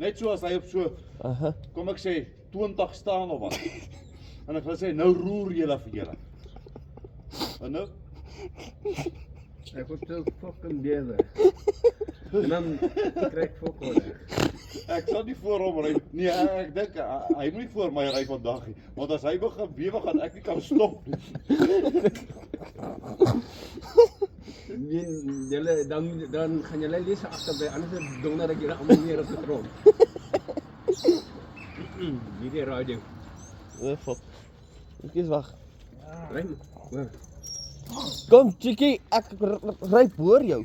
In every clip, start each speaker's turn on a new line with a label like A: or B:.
A: Net so as hy op so, kom ek sê, 20 staan of wat. En ek gaan sê, nou roer julle vir julle. En nou?
B: Ek word so fucking bewe. En dan kry ek fokol.
A: Ek sal nie voor hom ry. Nee, ek dink hy moet nie voor my ry vandag nie. Want as hy begin bewe gaan ek nie kan stop nie.
B: Julle dan gaan julle lees agterbly, anders donder ek julle almal neer op die grond. Hierdie radio.
C: Fuck. Ek wag.
B: Ry.
C: Kom, Chiki, ek ry voor jou.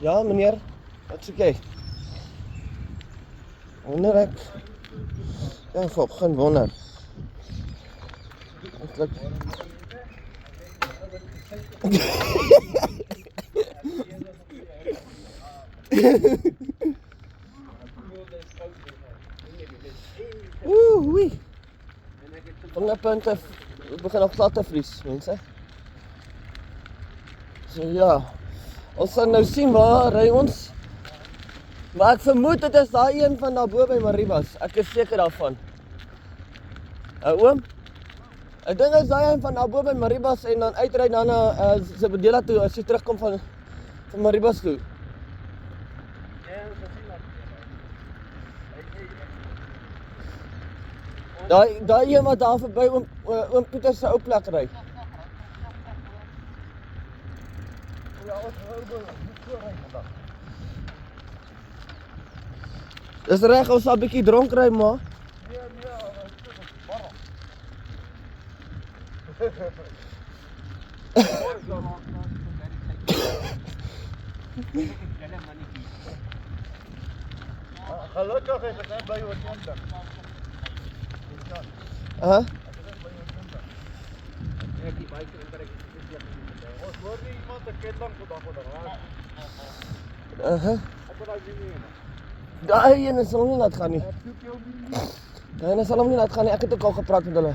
C: Ja, meneer. Wat soek jy? Wonder ek. Ja, fuck, geen wonder. Ek Oei. Vingerpunte begin op glad te vries, mense. So ja. Ons sal nou sien waar ry ons. Maar ek vermoed dit is daai een van daarbo by Maribas. Ek is seker daarvan. Oom? Ek dink dit is daai een van daarbo by Maribas en dan uitry dan na Sebedela toe as jy terugkom van Maribas toe. Daai een wat daar verby oom Pieter se ou plek ry. Ja, ons hou gou so ry vandag. Dis reg, ons sal 'n bietjie dronk ry, maar. Nee, dit is warm. Gelukkig is ek net by jou 20.
B: Ek die bike en trek dit
A: Ons hoor nie iemand 'n ketting vandag onder raak. Ek wil daai nie hê.
C: Daai een sal hom nie laat gaan nie.
A: Ek soek jou nie.
C: Daai sal hom nie laat gaan nie. Ek het ook al gepraat met hulle.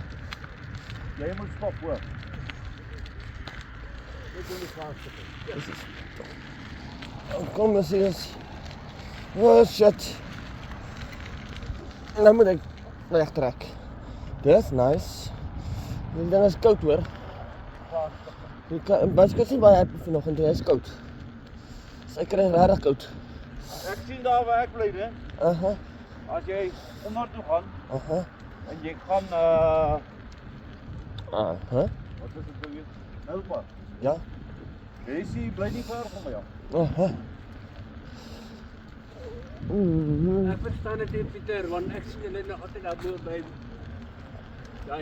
A: Jy moet stop hoor. Ek doen die vraagstukke.
C: Kom ons sien eens. Oh shit. Nou moet ek wegtrek. Dis nice. Die ding is koud hoor. Die bus is nie baie happy vanoggend, hy is koud. Sy kry regtig koud.
A: Ek sien daar waar ek bly, né? As jy onder toe gaan. En jy gaan wat is dit weer? Nylpad.
C: Ja.
A: Jy sien bly nie ver van my af.
B: Ek verstaan dit nie Pieter, want ek sien julle nog altyd daar bo by. Ja.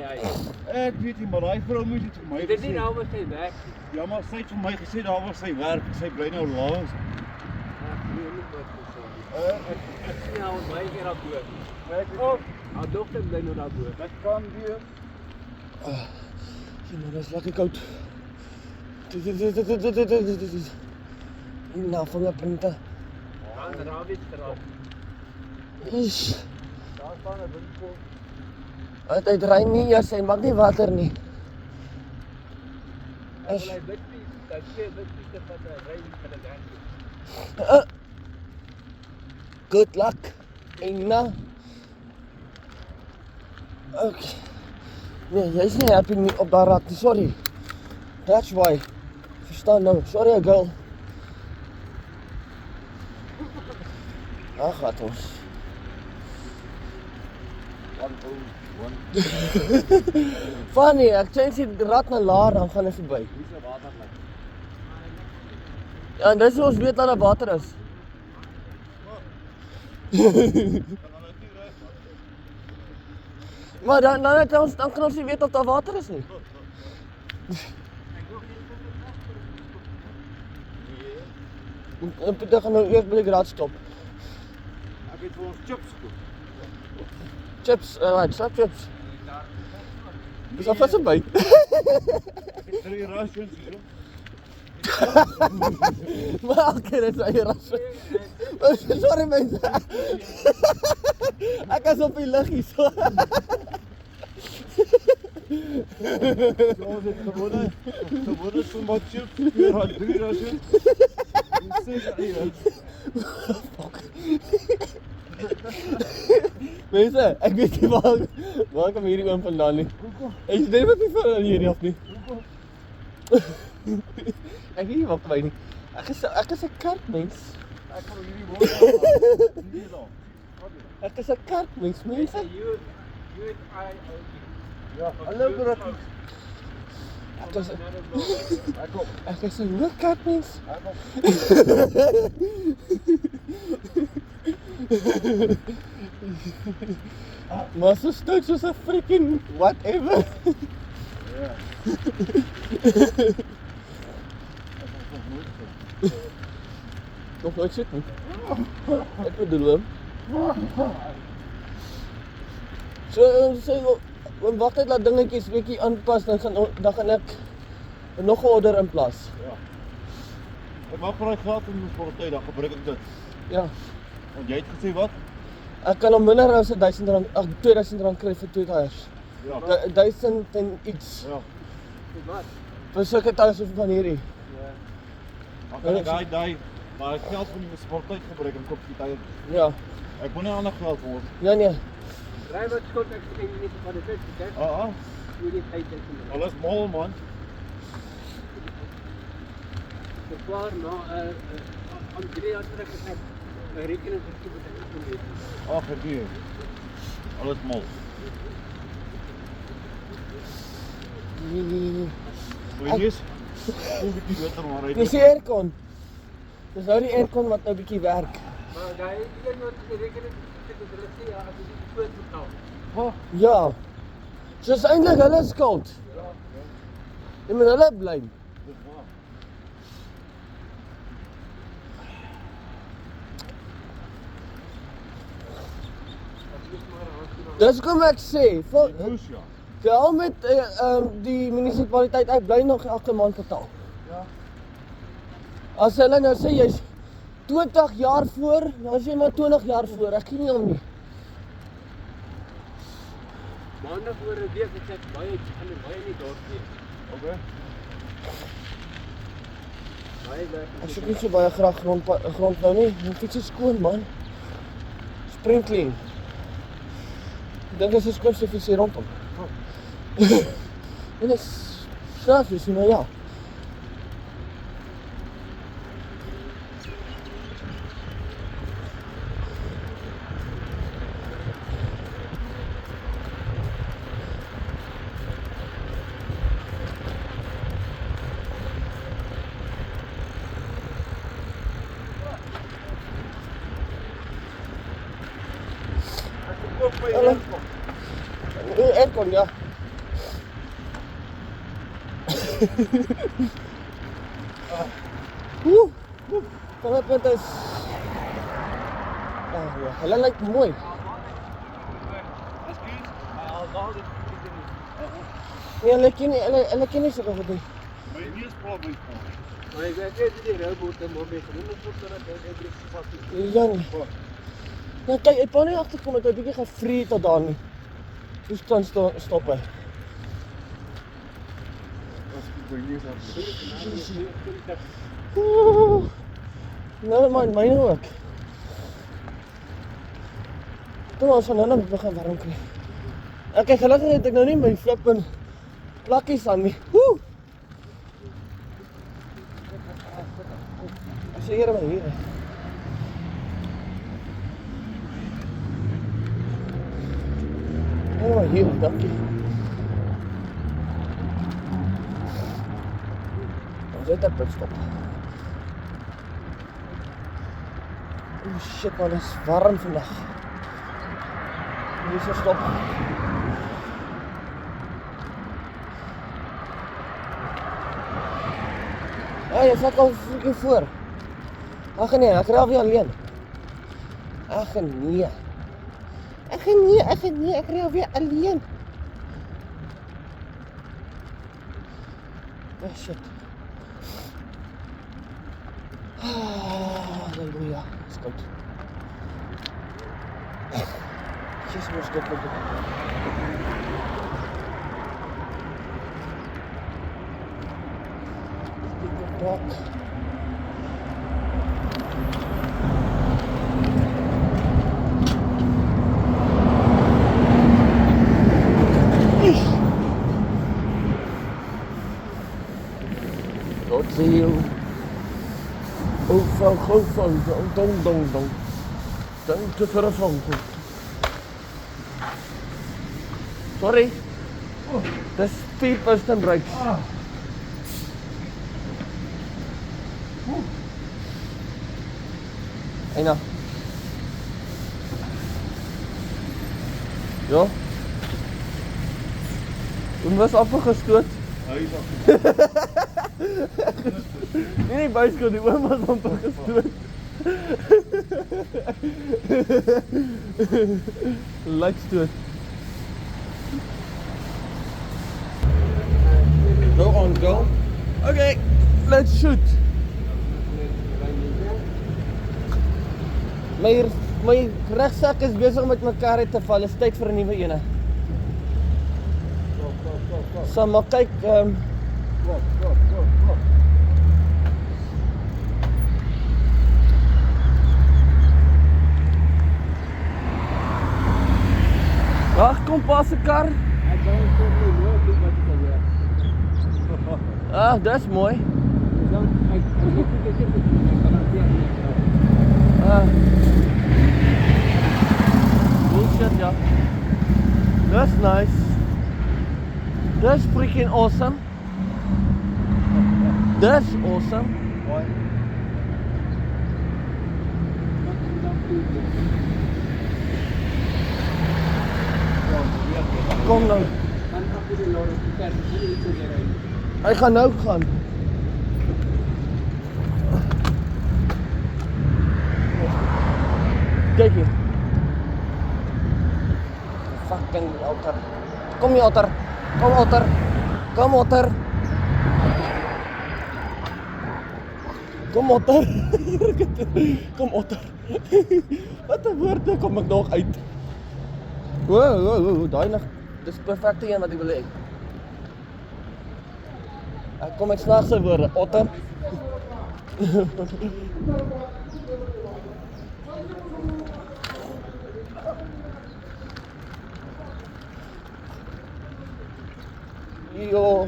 A: Ek weet nie, maar daai vrou moet dit vir my
B: Dit is nie nou waar sy werk.
A: Ja, maar sy het vir my gesê daar waar sy werk, sy bly nou langs.
B: Ek weet nie wat sy sê. Ek sien haar baie keer daar bo.
A: Ek ook.
B: Haar dogter bly nou daar bo.
A: Dit kan weer.
C: Sien maar, dis lekker koud. Nou, vingerpunte.
B: Dan rawie terug.
C: Ish.
A: Daar staan 'n windpoel.
C: Het reën nie, ja, sy maak nie water nie.
B: Ek wil hy witpie, dat jy witpie te vat ry vir die werk.
C: Good luck. Eina. Okay. Nee, jy's nie happy nie op daar raak nie, sorry. That's why. Verstaan nou, sorry girl. Ag, wat ons. Funny, ek change die rat na laar, dan gaan hy verby.
A: Hier is 'n waterlek.
C: Ja, en dis hoe ons weet dat daar water is. Maar dan kan ons nie weet of daar water is nie. Pieter gaan nou eers by die graad stop.
A: Ek het vir ons chips gekoop.
C: Chips, slap chips. Dis al vast by.
A: Ek het 3 rations hier.
C: Maar oké, dit is eie ras. Sorry mense. Ek is op die lug hier so.
A: Ons het gewone sommat chips, 2 rand, 3 rand so. 6 ure.
C: Mense, ek weet nie waar kom hierdie oom vandaan nie. Ek weet wat nie van hierdie af nie. Ek weet nie wat by nie. Ek is 'n kerkmens.
A: Ek gaan hierdie woord hier daar.
C: Ek is 'n kerkmens, mense.
A: Ja, hallo broer.
C: Ek is 'n hoë kerkmens. Maar so stout soos 'n freaking whatever.
A: Ja.
C: Nog nooit sit nie. Ek bedoel hom. So wag net dat dingetjies bietjie aanpas dan gaan ek nog 'n order in plaas.
A: Ja. Ek maak vir daai geld in die voltyd, dan gebruik ek dit.
C: Ja.
A: Want jy het gesê wat?
C: Ek kan hom minder as R1000, R2000 kry vir 2 tyres.
A: Ja.
C: 1000 en iets.
A: Ja.
B: Wat?
C: Vir sulke tyres soos van hierdie.
A: Dan kan ek daai maar geld van die munisipaliteit gebruik en koop die tye.
C: Ja.
A: Ek moet nie ander geld word.
C: Ja nee.
B: Ry wat skuld ek vir die munisipaliteit, okay? Hoe die tyd is.
A: Alles mal man.
B: Dit klaar na aan 3 jaar terug het ek 'n rekening gestuur wat ek kon weet.
A: Ag nee. Alles mal.
C: Nee.
A: Hoe is? Hoe bietjie beter maar hy.
C: Dis die aircon. Dis nou die aircon wat nou bietjie werk.
B: Maar daai een wat die rekening gestuur het, hulle sê ja, as jy die spoed betaal.
A: Ha.
C: Ja. So is eintlik hulle skuld.
A: Ja.
C: Jy moet hulle blame.
A: Dis waar.
C: Dis kom ek sê,
A: Moes ja.
C: ja met die munisipaliteit ek bly nog elke maand betaal.
A: Ja.
C: As hulle nou sê jy's 20 jaar voor, dan is jy maar 20 jaar voor. Ek gee nie om nie.
B: Maandag oor 'n week het ek baie nie daar wees.
A: Okay.
B: Baie werk.
C: Ek soek nie so baie graag grond nou nie. My fiets is skoon man. Spring clean. Ek dink dit is skoon so fiets hier rondom. En dit is snaaks, is maar ja.
A: Koop my
C: Hallo. Aircon, ja. Van het punt is... ja, hulle lyk mooi. Nee, hulle ken nie sulke goed nie.
A: My neus praat my pa.
B: Maar ek weet nie die robot en mobie genoem het tot dat ek druk gevat het.
C: Ja nie. Ja kyk, ek pa nie agterkom dat hy bietjie gevrie tot daar nie. Soos kan stop hy.
A: As ek my neus af.
C: Nou man, myne ook. Toe ons van nou begin warm kry. Ek gelukkig het ek nou nie my flippin plakkies aan nie. Woe! As jy hier maar hier. Oh, hier, dankie. Ons het 'n pitstop. Oh shit man, dit is warm vandag. Hier is stop. Ja, jy vat al freaking voor. Ag nee, ek ry alweer alleen. Ag nee. Ag nee, ek ry alweer alleen. Oh shit. Halleluja, is koud. Jesus, was dit. Raak. Tot ziens. Go van, dong. Dank te vervangen. Sorry. Dis 4 brakes. Eina. Ja. En was afgestoot.
A: Hy is af.
C: Nee, byskool, die oom was afgestoot. Lightstoot. Go on, go. Okay, let's shoot. My regsak is besig met mekaar uit te val. Dit is tyd vir 'n nuwe ene. So maar kyk,
B: Go.
C: wag, kom pas se kar.
B: Ek dink dit is mooi dit wat ek wil.
C: Ah, dis mooi.
B: Dan ek kan
C: Ah. Bullshit, ja. That's nice. That's freaking awesome. That's awesome.
A: Mooi.
C: Kom nou.
B: Dan kan jy die lorry kyk, hoe dit so ry.
C: Hy gaan nou gaan. Kyk hier. Fucking otter. Kom hier otter. Kom otter. Kom otter. Kom otter. Kom otter. Wat 'n woorde kom ek nog uit. Wow, daai nog. Dis perfekte een wat ek wil hê. Ek kom met snaakse woorde. Otter. Yo.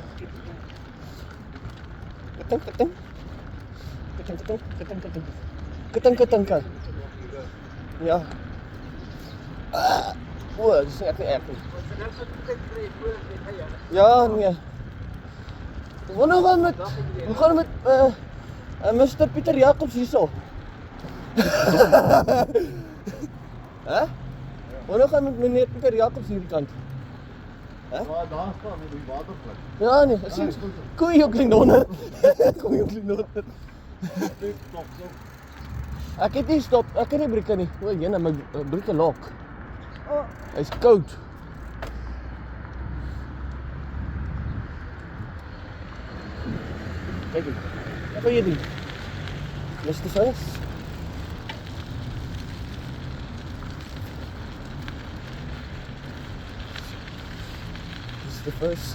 C: Keteng. Ja. O, dis ek nie erg nie. Ja, nee. Hoe gaan met Mr. Pieter Jacobs hierso? Hè? Hoe gaan met meneer Pieter Jacobs hierdie kant?
A: Ja, daar staan met die watervlak.
C: Ja nee, sien. Koei ook nie donder. Koei ook nie donder.
A: Stop.
C: Ek het nie stop. Ek het nie brieke nie. O, jene, my brieke lok. Hy's koud. Kyk hier. Wat wil jy doen? Mr. Face? Mr. Face?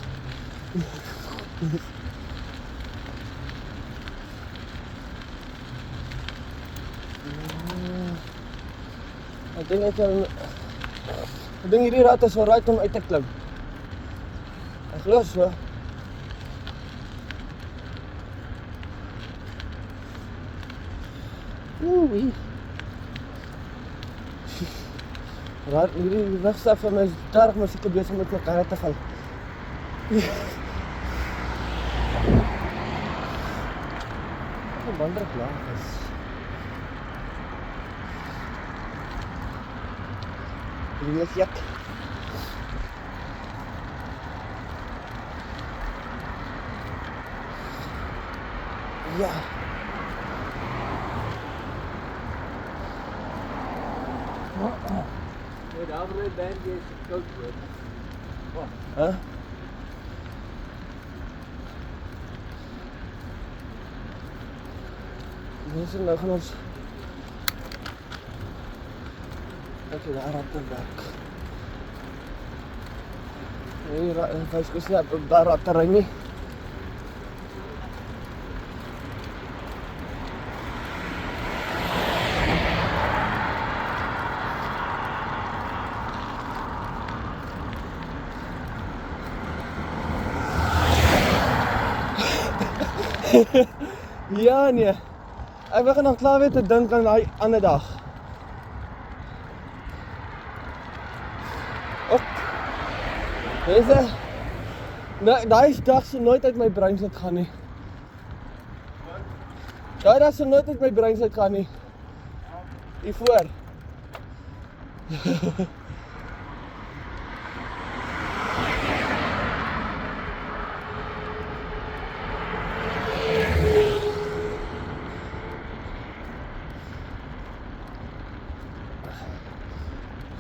C: Ek dink hierdie rat is alright om uit te klim. Ek glo so. Oei. Rat hierdie wegstap van my sterk maar seker besig met mekaar te val. Ek wonder klaar is. Hierdie is jak. Ja.
B: Nee, daar wil jy band jy is koud word.
C: Hè? Dis nou gaan ons. Ek het daar ratte werk. Nee, vyskos nie daar ratte ry nie. Ja nee. Ek begin nog klaar weer te dink aan daai ander dag. Ok. Mense, daai dag sal nooit uit my brein uit gaan nie. Daai dag sal nooit uit my brein uit gaan nie. Hiervoor.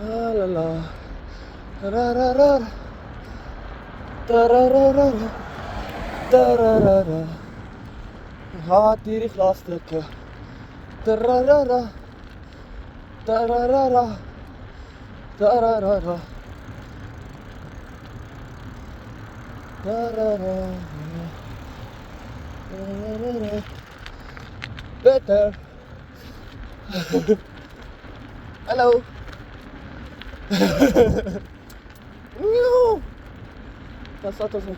C: Ah la la. Tararara. Tararara. Tararara. Haat hierdie glasstukke. Tararara. Tararara. Tararara. Tararara. Tararara. Better. Hallo. Wat staat er zo?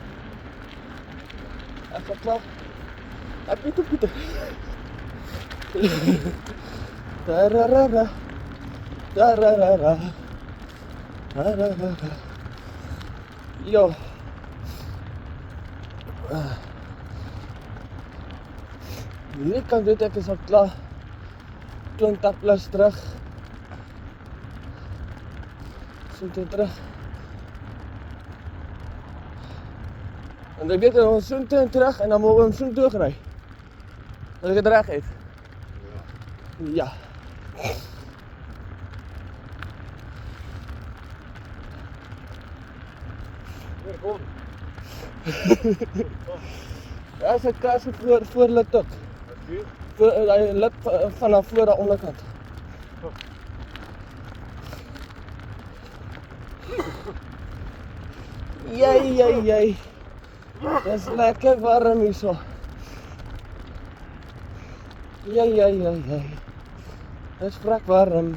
C: Even klaar. Heb je het Pieter? Tararara. Tararara. Tararara. Yo. Hierdie kant weet ek is al klaar 20 plus terug. Soontoe terug. En ek weet ons soontoe en terug en dan moet ons soontoe gery. Dat ek het reg het. Ja.
A: Weer kom.
C: Ja, sy kaas voor lit ook. Voor die lit vanaf voor die onderkant. Jy. Dis lekker warm hierso. Jy. Dis vrek warm.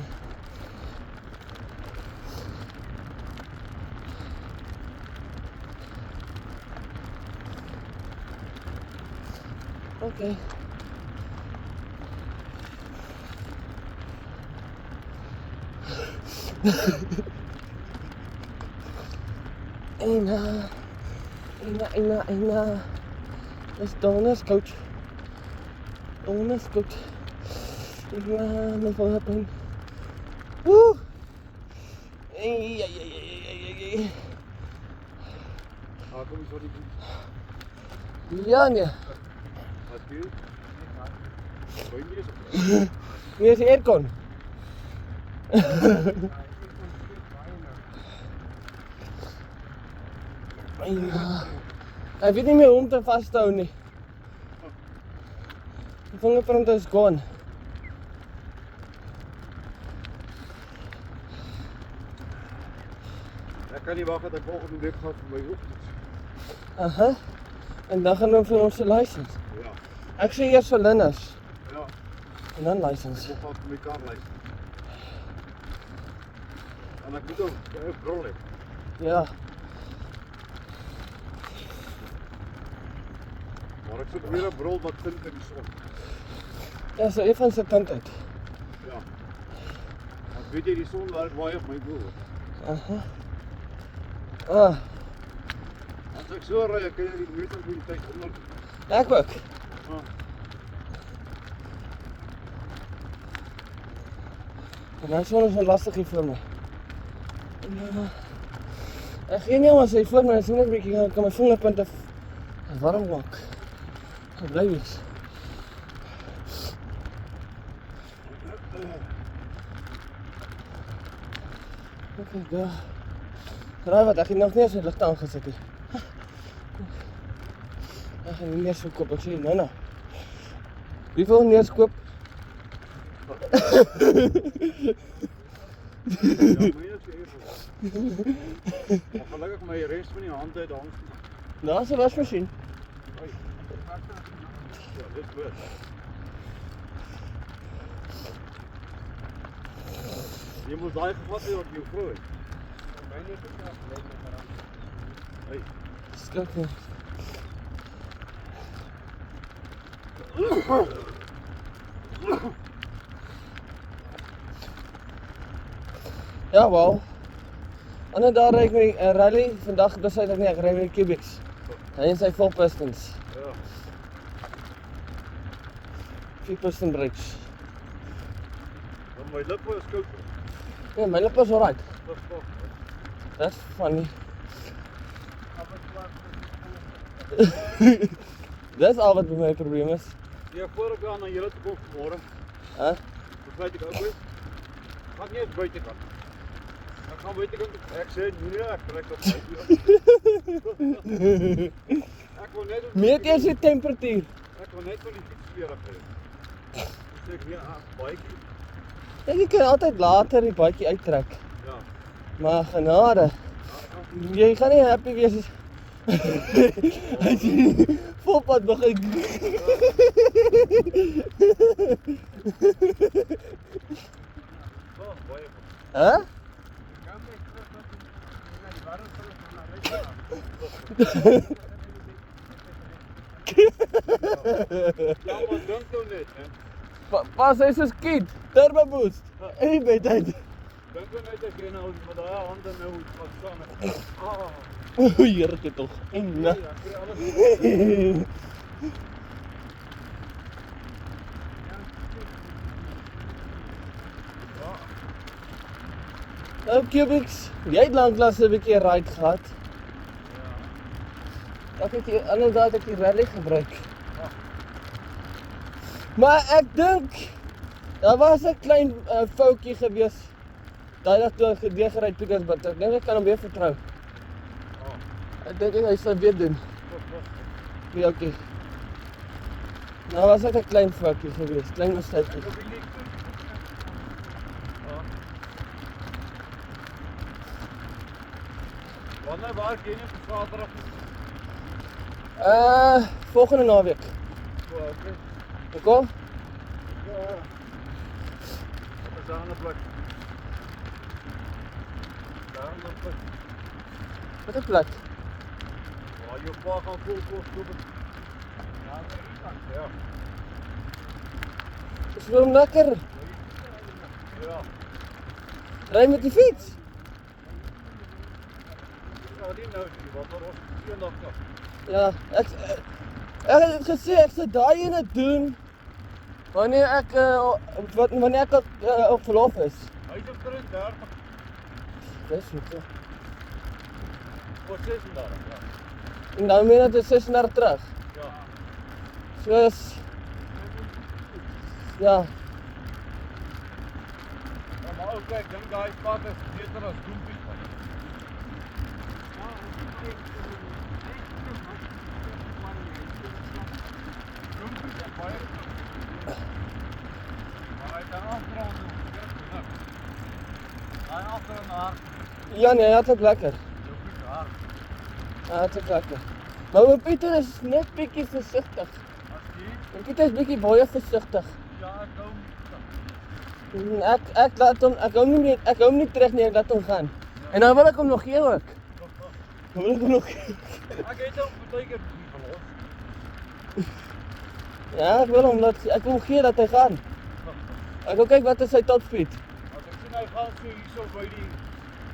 C: Okay. Ena. Dis donder's coach. Donder's coach. Ja, my volgende. Woe! Ei.
A: Kom eens voor die.
C: Ja nee.
A: Wat goed? Gooi nie eens.
C: Wie is die aircon? Ja. Ek weet nie meer hoe om te vashou nie. Die vingerprint is gone.
A: Ek kan nie wag dat ek volgende week gaan vir my hoek.
C: Aha. En dan gaan ons vir ons license.
A: Ja.
C: Ek sê eers vir Linus
A: Ja.
C: en dan license.
A: Ek gaan vir my kar lys. En ek moet ook 'n bril hê.
C: Ja.
A: Maar ek soek weer 'n bril wat tint in die son.
C: Ja, so een van sy tint uit.
A: Ja. Want weet jy die son werk baie op my bril.
C: Aha. Ah,
A: As ek so ry, kan jy die meter vir die tyd onder.
C: ek ook.
A: Ja.
C: En dan is wel lastig hier voor my. Ja. Ek gee nie om as hy voor my is, net 'n bietjie kan my vingerpunte warm maak. Ek bly wees. Okay, go. Raai wat, ek het nog nie eens die ligte aangesit nie. Ek gaan nie meer so koop, ek sê nou. Wie wil nie eens koop?
A: Ja, myne is even. Maar gelukkig my res van die hand uit hang.
C: Daar is 'n wasmasjien.
A: Ja, dit goed. Jy moet daai gevat hê op jou vrou. Myne is geskaap, lyk my maar. Hey,
C: Skak nie. Ja, wel. Ander daar ry ek met 'n rally, vandag besluit ek nie, ek ry met die Cubics. Hy en sy vol pistons.
A: Ja.
C: 4 piston brakes.
A: Dan my lippe is koud.
C: Ja, my lip is alright.
A: Dis goed.
C: That's funny. Dis al wat my probleem is.
A: Ja, voor ek gaan na julle toe kom môre.
C: Hè?
A: Besluit ek ook weer. Gaan nie eens buitekant. Ek gaan buitekant. Ek sê nee, ek trek op buite. Ek wil net
C: Meet eers die temperatuur.
A: Ek wil net van die fietsvere kry. Sê ek nee, baadjie.
C: Jy kan altyd later die baadjie uittrek.
A: Ja.
C: Maar genade. Jy gaan nie happy wees as as jy volpad begin.
A: Oh, baie.
C: Hè?
A: Ja, maar dink nou net, hè.
C: Pas hy soos kind, turbo boost. En die bed uit.
A: Dink nou net ek kry nou met daai hande nou gaan staan. Ah.
C: O, heerlik tog. En
A: Ja, ek kry alles.
C: Nou Cubics, jy het lanklaas 'n bietjie ride gehad. Ja. Ek het inderdaad ek die rally gebruik.
A: Ja.
C: Maar ek dink daar was 'n klein foutjie gewees. Daai dag toe ek gery Pietersburg. Ek dink ek kan hom weer vertrou.
A: Oh.
C: Ek dink hy sal weer doen. Ja, okay. Nou was dit 'n klein foutjie gewees, klein mistakkie.
A: Wanneer waar jy nie op Saterdag?
C: Volgende naweek.
A: O, okay.
C: Hoekom?
A: Ja. Op 'n ander plek. Daar dan plek.
C: Wat 'n plek?
A: Waar jou pa gaan koop. Ja.
C: Is wel lekker.
A: Ja.
C: Ry met die fiets.
A: Ja, die nou, wat er was eendag nog.
C: Ja, ek het gesê ek sal daai ene doen wanneer ek wanneer ek op verlof is.
A: Hy is op 33.
C: Dis goed.
A: Wat 36, ja.
C: En dan meen dit is 36 terug.
A: Ja.
C: Soos ja,
A: Ja, maar ook kyk, dink daai pad is beter as Doempies. Doempies is baie. Maar hy dan afdraand doen. Hy afdraand na hard.
C: ja nee, dit is lekker.
A: Doempies hard.
C: Ja, dit is lekker. Maar mijn Pieter is net bietjie versigtig.
A: As jy,
C: Mijn Pieter is bietjie baie versigtig.
A: ja, ek hou nie.
C: Ek laat hom, ek hou hom nie terug nie, ek laat hom gaan. En dan wil ek hom nog gee ook. Dan wil ek hom nog gee.
A: Ek het hom baie keer verlos.
C: Ja, ek wil hom ek wil gee dat hy gaan. Ek wil kyk wat is sy top speed.
A: As ek sien hy gaan so hierso by die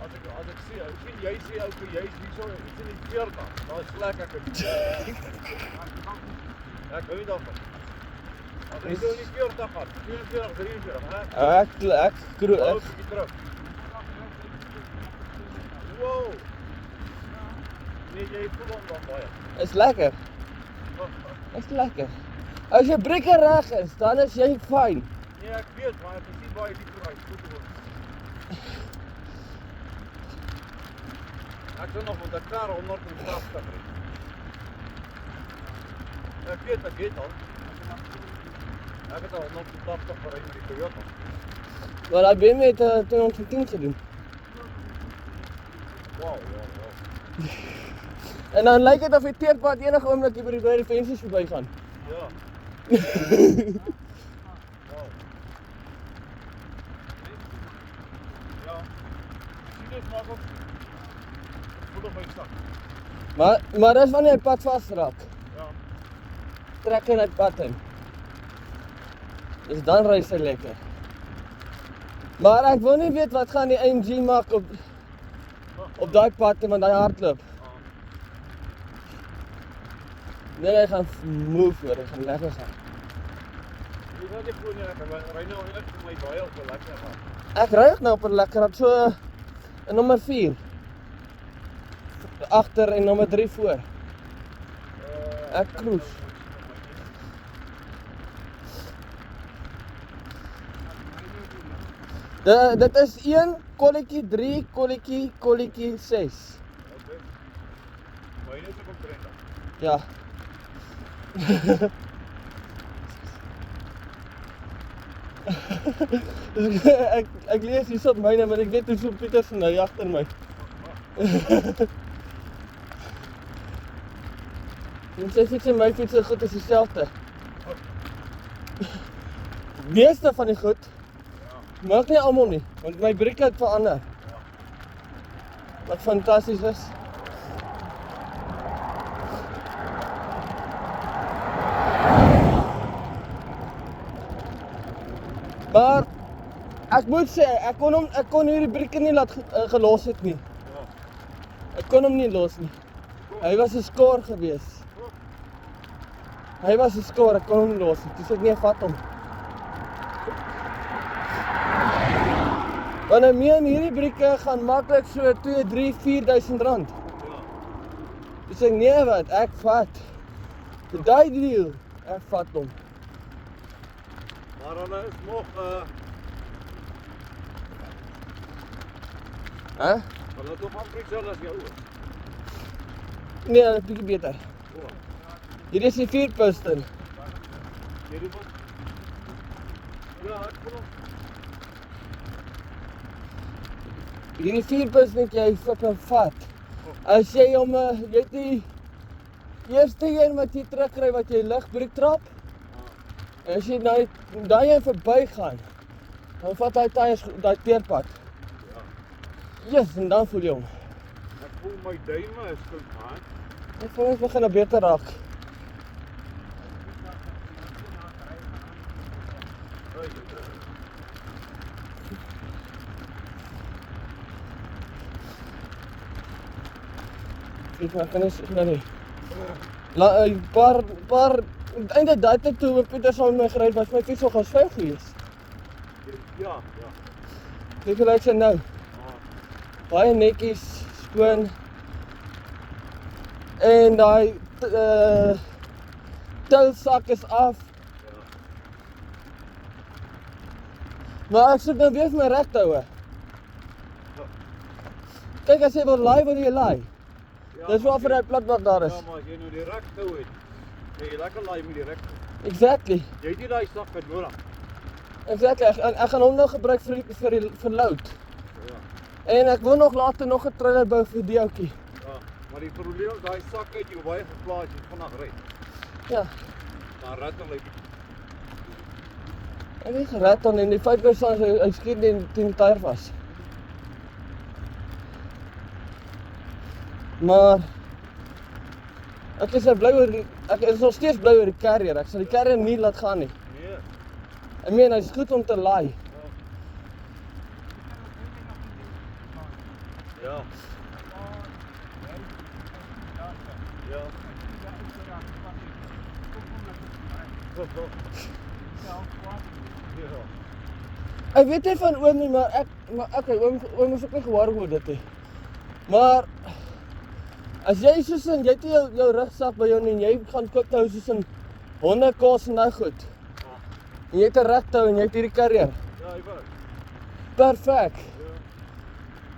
A: as ek sien jy sê ou jy is hierso ek sien die 40. Daar is plek ek. Ek hou nie daarvan. As hy so in die 40 gaan, 42, 43, hè?
C: Ek
A: Hou 'n bietjie terug. Wow. Nee, jy voel hom dan baie.
C: Is lekker. Is lekker. As jy breker reg is, dan is jy fyn.
A: Nee, ek weet, maar ek sien baie dieper uit. Goed hoor. Ek sou nog met 'n kar 180 ry. Ek weet al. Ek het al 180 gery met die Toyota.
C: Maar hy BMW het 210 gedoen.
A: Wow.
C: En dan lyk dit of die teerpad enige oomblik hier by die vensies verbygaan.
A: Ja. Wow. Ja. Sien dit maar op. Voel op my sak.
C: Maar dis wanneer hy pad vasraak.
A: Ja.
C: Trek hy net pad in. Dus dan ry sy lekker. Maar ek wil nie weet wat gaan die AMG maak op daai pad want hy hardloop. Nee, hy gaan move hoor, hy gaan lekker gaan.
A: Jy gaan nie gewoon nie, ek ry nou eintlik vir my baie op 'n lekker rad.
C: Ek ry ook nou op 'n lekker rad, so in nommer 4. Agter en nommer 3 voor. Ek cruise. Dit is 1, kolletjie 3, kolletjie 6.
A: Okay. Myne is op 'n trend.
C: Ja. ek lees hier op myne, maar ek weet hoe so Pietersen nou agter my. En sy fiets en my fiets is goed is dieselfde. Meeste van die goed, maar ook nie almal nie, want my brieke het verander. Wat fantasties is. Maar ek moet sê, ek kon hierdie brieke nie laat gelos het nie. Ek kon hom nie los nie. Hy was 'n skor gewees. Hy was 'n skor, ek kon hom nie los nie. Toe sê ek nee, vat hom. Want nou meer hierdie brieke gaan maklik so 2, 3, 4.000 rand. Toe sê ek nee wat, ek vat. Die deal, ek vat hom.
A: Maar hulle is nog
C: Hè?
A: hulle het nog amper dieselfde as jou oor.
C: Nee, dit is bietjie beter. Hierdie is die 4 piston.
A: Hierdie wat? Ja, ek voel.
C: Hierdie 4 piston het jy fucking vat. As jy hom, jy het die eerste een wat jy terugkry wat jy ligbreek trap. En as jy daai een verby gaan, dan vat hy tyres daai teerpad. Yes, en dan voel jy hom.
A: Ek voel my duime is goed, man.
C: Ek voel ons begin nou beter raak. Ek kan nie. Paar eintlik daai tyd toe Pietersen my gery was my fiets nogal veilig geweest.
A: Ja.
C: Kyk hoe lyk sy nou. Baie netjies, skoon. En daai tilsak is af. Maar ek sit nou weer vir my reg te hou. Kyk as jy wil laai, wil jy laai. Dis waarvoor hy platbak daar is.
A: Ja, maar as jy nou die rek hou het, jy lekker laai met die rek.
C: Exactly.
A: Jy het nie daai sakke nodig.
C: Exactly. Ek gaan hom nou gebruik vir load.
A: Ja.
C: En ek wil nog later nog 'n trailer bou vir die ouetjie.
A: Ja, maar die probleem is daai sakke het jy baie geplaas jy vandag ry.
C: Ja.
A: Dan rat hom uit.
C: Ek het gered dan en die feit was hy skiet die tyre was. Maar ek is bly oor ek is nog steeds bly oor die carrier. Ek sal die carrier nie laat gaan nie.
A: Nee.
C: Ek meen hy's goed om te laai.
A: Ja. Ja.
C: Ek weet nie van oom nie, maar okay, oom is ook nie gehoor oor dit nie. Maar as jy soos in jy het jou rugsak by jou en jy gaan koop nou soos in honde kos en nou goed. En jy het 'n regtou en jy het hierdie carrier.
A: Ja, hy was.
C: Perfek.
A: Ja.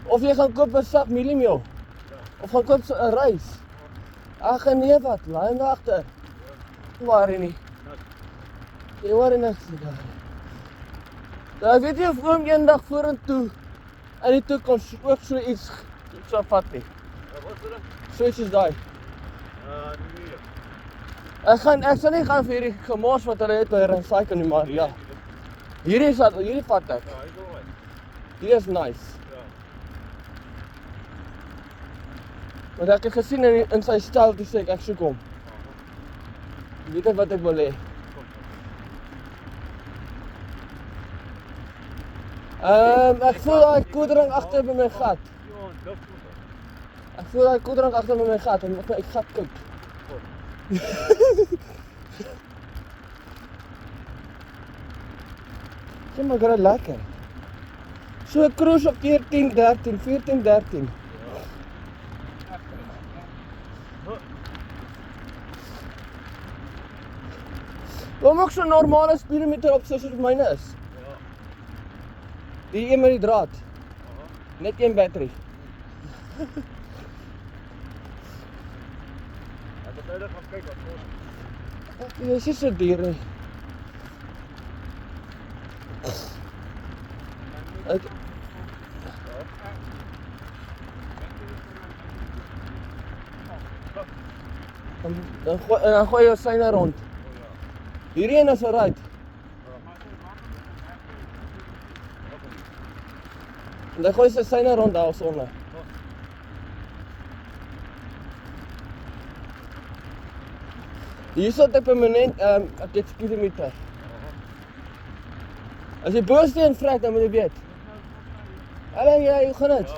C: Of jy gaan koop 'n sak mieliemeel. Of gaan koop 'n rys. Ag nee wat, laai hom agter. Waar nie. Jy hoor niks daar. Nou weet jy of oom eendag vorentoe in die toekoms ook so iets sou vat nie.
A: Wat was dit?
C: Soos is daai.
A: Nee.
C: Ek sal nie gaan vir hierdie gemors wat hulle het by recycle nie, maar ja. Hierdie vat ek.
A: Ja, hy is alright.
C: Hierdie is nice.
A: Ja.
C: Want ek het gesien in sy styl toe sê ek soek hom. Weet ek wat ek wil hê. Ek voel daai koeldrank agter by my gat. Ek voel daai koeldrank agter by my gat en ek gat koud. Dit maak dit lekker. So 'n cruise op 14:13. Waarom ook so normale speedometer op soos myne is?
A: Ja.
C: Die een met die draad. Net een battery.
A: Ek het nou gaan kyk wat kos.
C: Dit is so duur nie. Dan gooi jy syne rond. Hierdie een is alright. En dan gooi jy syne rond daar sonder. Hier sit ek permanent op dit speedometer. As jy boorsteen vrek, dan moet jy weet. Hallo, ja, hoe gaan dit?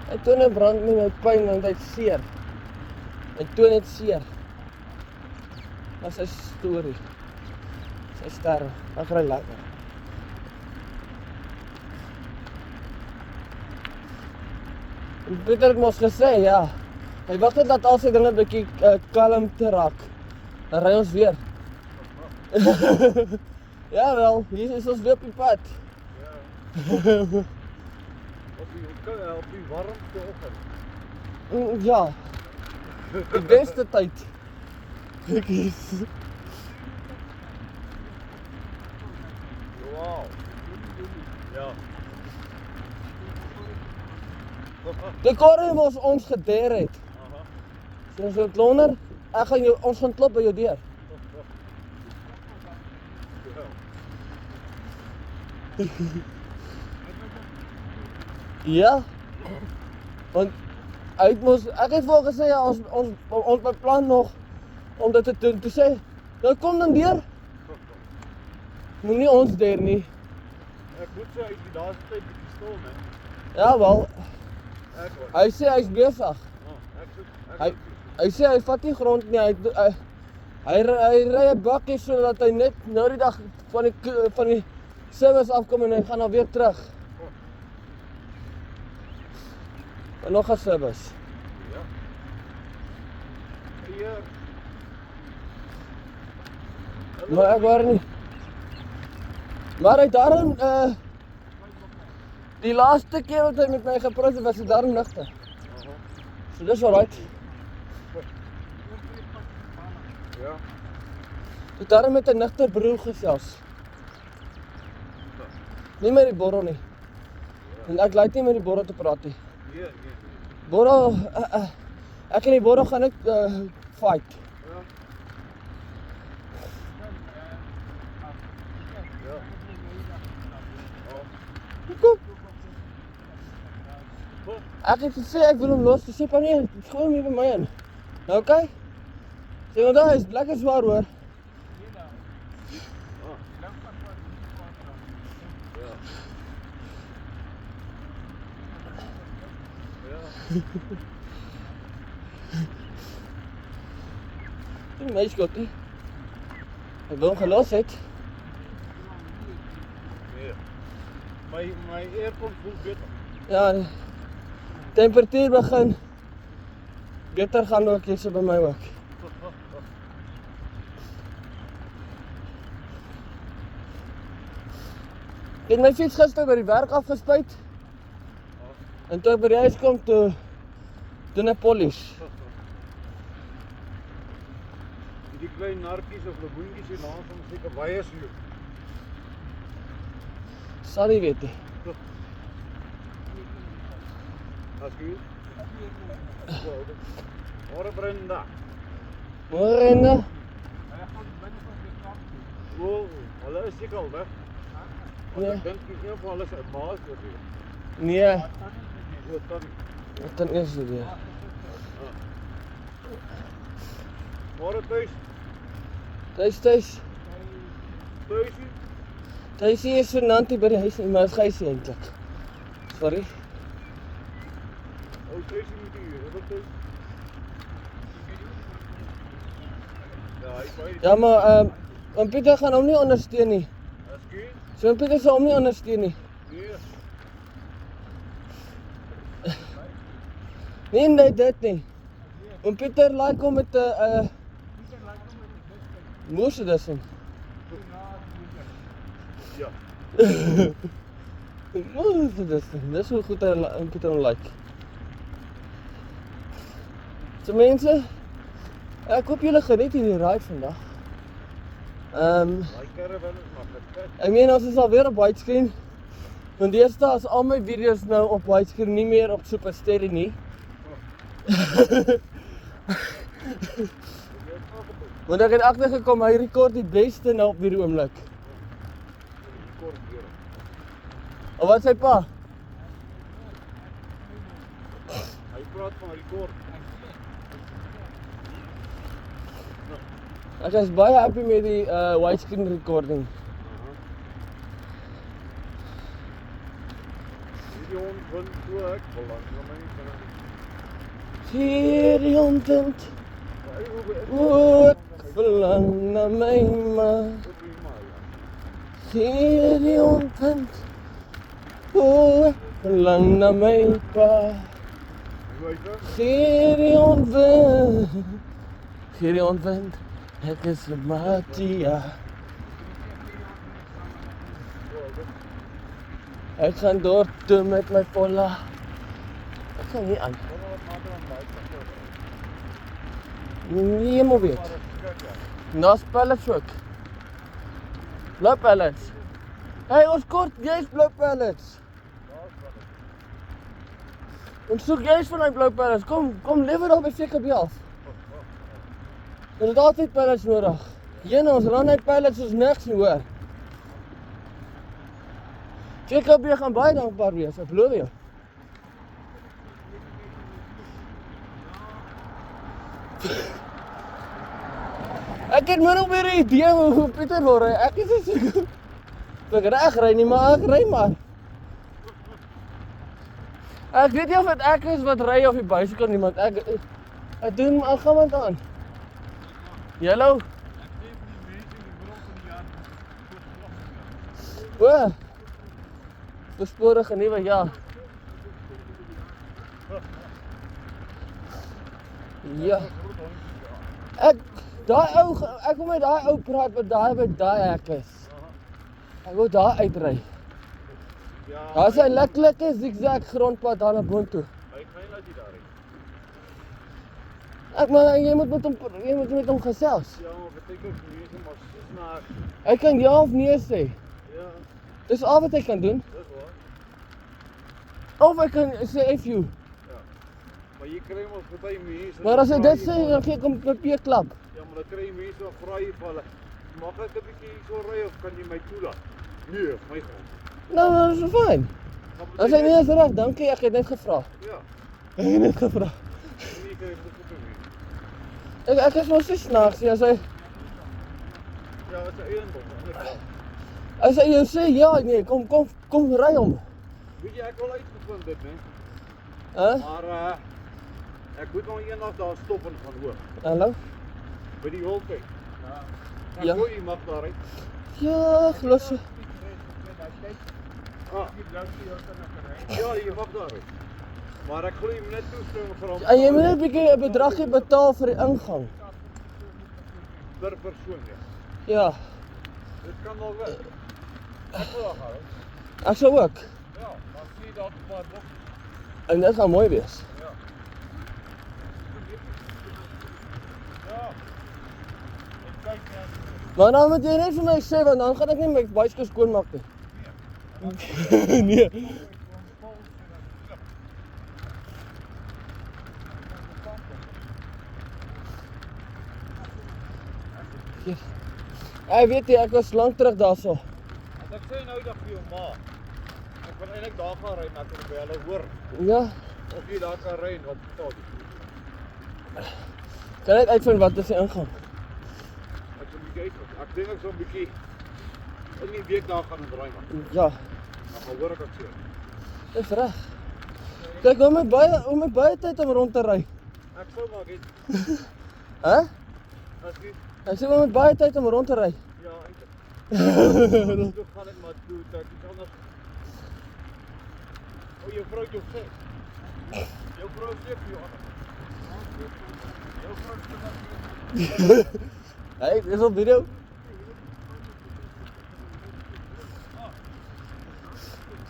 C: Hy toon 'n brand met my pyn want hy't seer. Hy toon net seer. Dat is sy storie. Sy sterwe. Ek ry lekker. Peter het mos gesê, ja. Hy wag net dat al sy dinge bietjie kalm te raak. Dan ry ons weer. Ja wel, hier is ons weer op die pad.
A: Op die warmste oggend.
C: Ja. Die beste tyd. Ek is.
A: Wow. Ja.
C: Die korre was ons gedeer het. So ons het londer, ons gaan klop by jou deur. Ja. Want ek het wel gesê ja, ons beplan nog om dit te doen. Toe sê, nou kom dan deur. Moenie ons deur nie.
A: Ek moet so uit die laaste tyd bietjie stil, né?
C: Ja wel. Hy sê hy's besig. Hy sê hy vat nie grond nie. Hy ry 'n bakkie sodat hy net nou die dag van die service afkom en hy gaan dan weer terug. En nog 'n service.
A: Ja. Hier.
C: Maar ek hoor nie. Maar hy daarom die laaste keer wat hy met my gepraat het, was hy daarom nigter. So dis alright.
A: Ja.
C: Ek daarom met 'n nigter broer gesels. Nie met die borrel nie. En ek like nie met die borrel te praat nie.
A: Nee.
C: Borrel, ek en die borrel gaan net fight. Kom. Ek het gesê ek wil hom los, sy sê pa nee, gooi hom hier by my in. Nou okay? Sê nou daar, hy is lekker zwaar hoor. Die meisje goed nie. Ek wil hom gelos het.
A: Nee. My aircon voel beter.
C: Ja, die temperatuur begin beter gaan ook hier so by my ook. Ek het my fiets gister by die werk afgespuit. En toe ek by die huis kom, toe doen ek polish.
A: Die klein narkies of lemoentjies hier langs hom seker baie sloop.
C: Sal nie weet nie.
A: Askie. Môre Brenda.
C: Môre Brenda.
A: O, hulle is seker al weg.
C: Nee.
A: Ek dink nie van alles uit Maas oor hier.
C: Nee,
A: Dit kan nie.
C: ek kan eers weer.
A: Môre thuis.
C: Thuis.
A: Thuisie.
C: Thuisie is so nantie by die huis nie, maar is geisie eintlik. Sorry.
A: Ou thuisie moet hier. Wat thuis? Ja, ek weet.
C: Ja, maar oom Pieter gaan hom nie ondersteun nie.
A: Ekskuus.
C: So oom Pieter sal hom nie ondersteun nie.
A: Nee.
C: Nee, dit nie. Oom Pieter like hom met 'n Mercedes.
A: Ja.
C: Mercedes. Dis hoe goed oom Pieter hom like. So mense, ek hoop julle geniet hierdie ride vandag.
A: Daai caravan is maklik.
C: Ek meen ons is alweer op widescreen. Want deesdae is al my video's nou op widescreen, nie meer op Super Stereo nie. Want ek het agtergekom hy rekord die beste nou op hierdie oomblik. Of wat sê pa?
A: Hy praat van rekord.
C: Ek is baie happy met die widescreen recording.
A: Hierdie hond vind so ek belang van my kan.
C: Hierdie hondend. O, ek verlang na my ma. Hierdie hondend. O, ek verlang na my pa. Hierdie hondend. Ek is 'n Matia. Ek gaan dorp toe met my polla. Ek gaan nie aan. Nee, maar weet. Nas pallets ook. Blou pallets. Hey, ons kort jy's blou pallets. Ons soek jy's van die blou pallets. Kom lewer daar by VKB af. Ons het altyd pallets nodig. Jene, ons run uit pallets soos niks nie hoor. VKB gaan baie dankbaar wees, ek beloof jou. Ek het min of meer 'n idee hoe Pieter wil ry. Ek is nie seker of ek reg ry nie, maar ek ry maar. Ek weet nie of dit ek is wat ry of die bicycle nie, want ek doen al gaan wat aan. Hallo. O. Besporige nuwe jaar. Ja. Ek wil met daai ou praat wat daai by daai hek is. Ek wil daar uitry.
A: Ja.
C: Daar's 'n lekker zigzag grondpad daar na boontoe.
A: Hy gaan laat jy daar ry.
C: Ek maar jy moet met hom gesels.
A: Ja, maar beteken mense maar snaaks.
C: Hy kan ja of nee sê.
A: Ja,
C: Dis al wat hy kan doen.
A: dis waar.
C: Of hy kan sê F you.
A: Ja. Maar jy kry mos baie mense.
C: Maar as hy dit sê, dan gee ek hom 'n klap.
A: Ja, maar dan kry jy mense wat vra jy vir hulle, mag ek 'n bietjie hier so ry of kan jy my toelaat? Nee, op my grond.
C: Nou, dis fyn. As hy nie is reg, dankie, ek het net gevra.
A: Ja,
C: Ek het net gevra.
A: nee, kry jy dit goed mee.
C: Ek is mos nie snaaks nie, as hy
A: Ja, dit is 'n eiendom.
C: as hy jou sê ja, nee, kom ry hom.
A: Weet jy, ek wil uitgevind dit, né?
C: Hæ?
A: Maar ek moet nou eendag daar stop en gaan hoor.
C: Hallo?
A: By die holkyk. Ja.
C: Ja.
A: Ek hoor jy mag daar ry.
C: Ja, glo so.
A: Ah. Ja, jy mag daar ry. Maar ek glo jy moet net toestem vir hom.
C: En jy moet net 'n bietjie 'n bedragie betaal vir die ingang.
A: Per persoon, ja.
C: Ja,
A: Dit kan wel werk. Ek wil daar gaan.
C: ek sou ook.
A: Ja, dan sien jy daar 'n paar bokke.
C: En dit gaan mooi wees.
A: Ja. Ja. Ek kyk net.
C: Maar dan moet jy net vir my sê, want dan gaan ek nie my bicycle skoonmaak nie. Nee. Hy weet jy, ek was lank terug daarso.
A: As ek sê nou dat vir jou ma. Ek wil eintlik daar gaan ry, maar ek wil by hulle hoor.
C: Ja,
A: Of jy daar kan ry en wat betaal jy.
C: kan net uitvind wat is die ingang.
A: Ek sal 'n bietjie uitloop. Ek dink ek sal 'n bietjie in die week daar gaan en draai maar.
C: Ja,
A: Dan gaan hoor ek wat sê.
C: dis reg. Kyk, om my baie tyd om rond te ry.
A: Ek sou maar net
C: Hè?
A: as jy
C: Ek sê om met baie tyd om rond te ry.
A: ja, eintlik. Toe gaan ek maar toe dat iets anders. O, jou vrou het jou gesê. Jou vrou sê vir jou anders. Jou vrou sê dat
C: Hey, dis op video.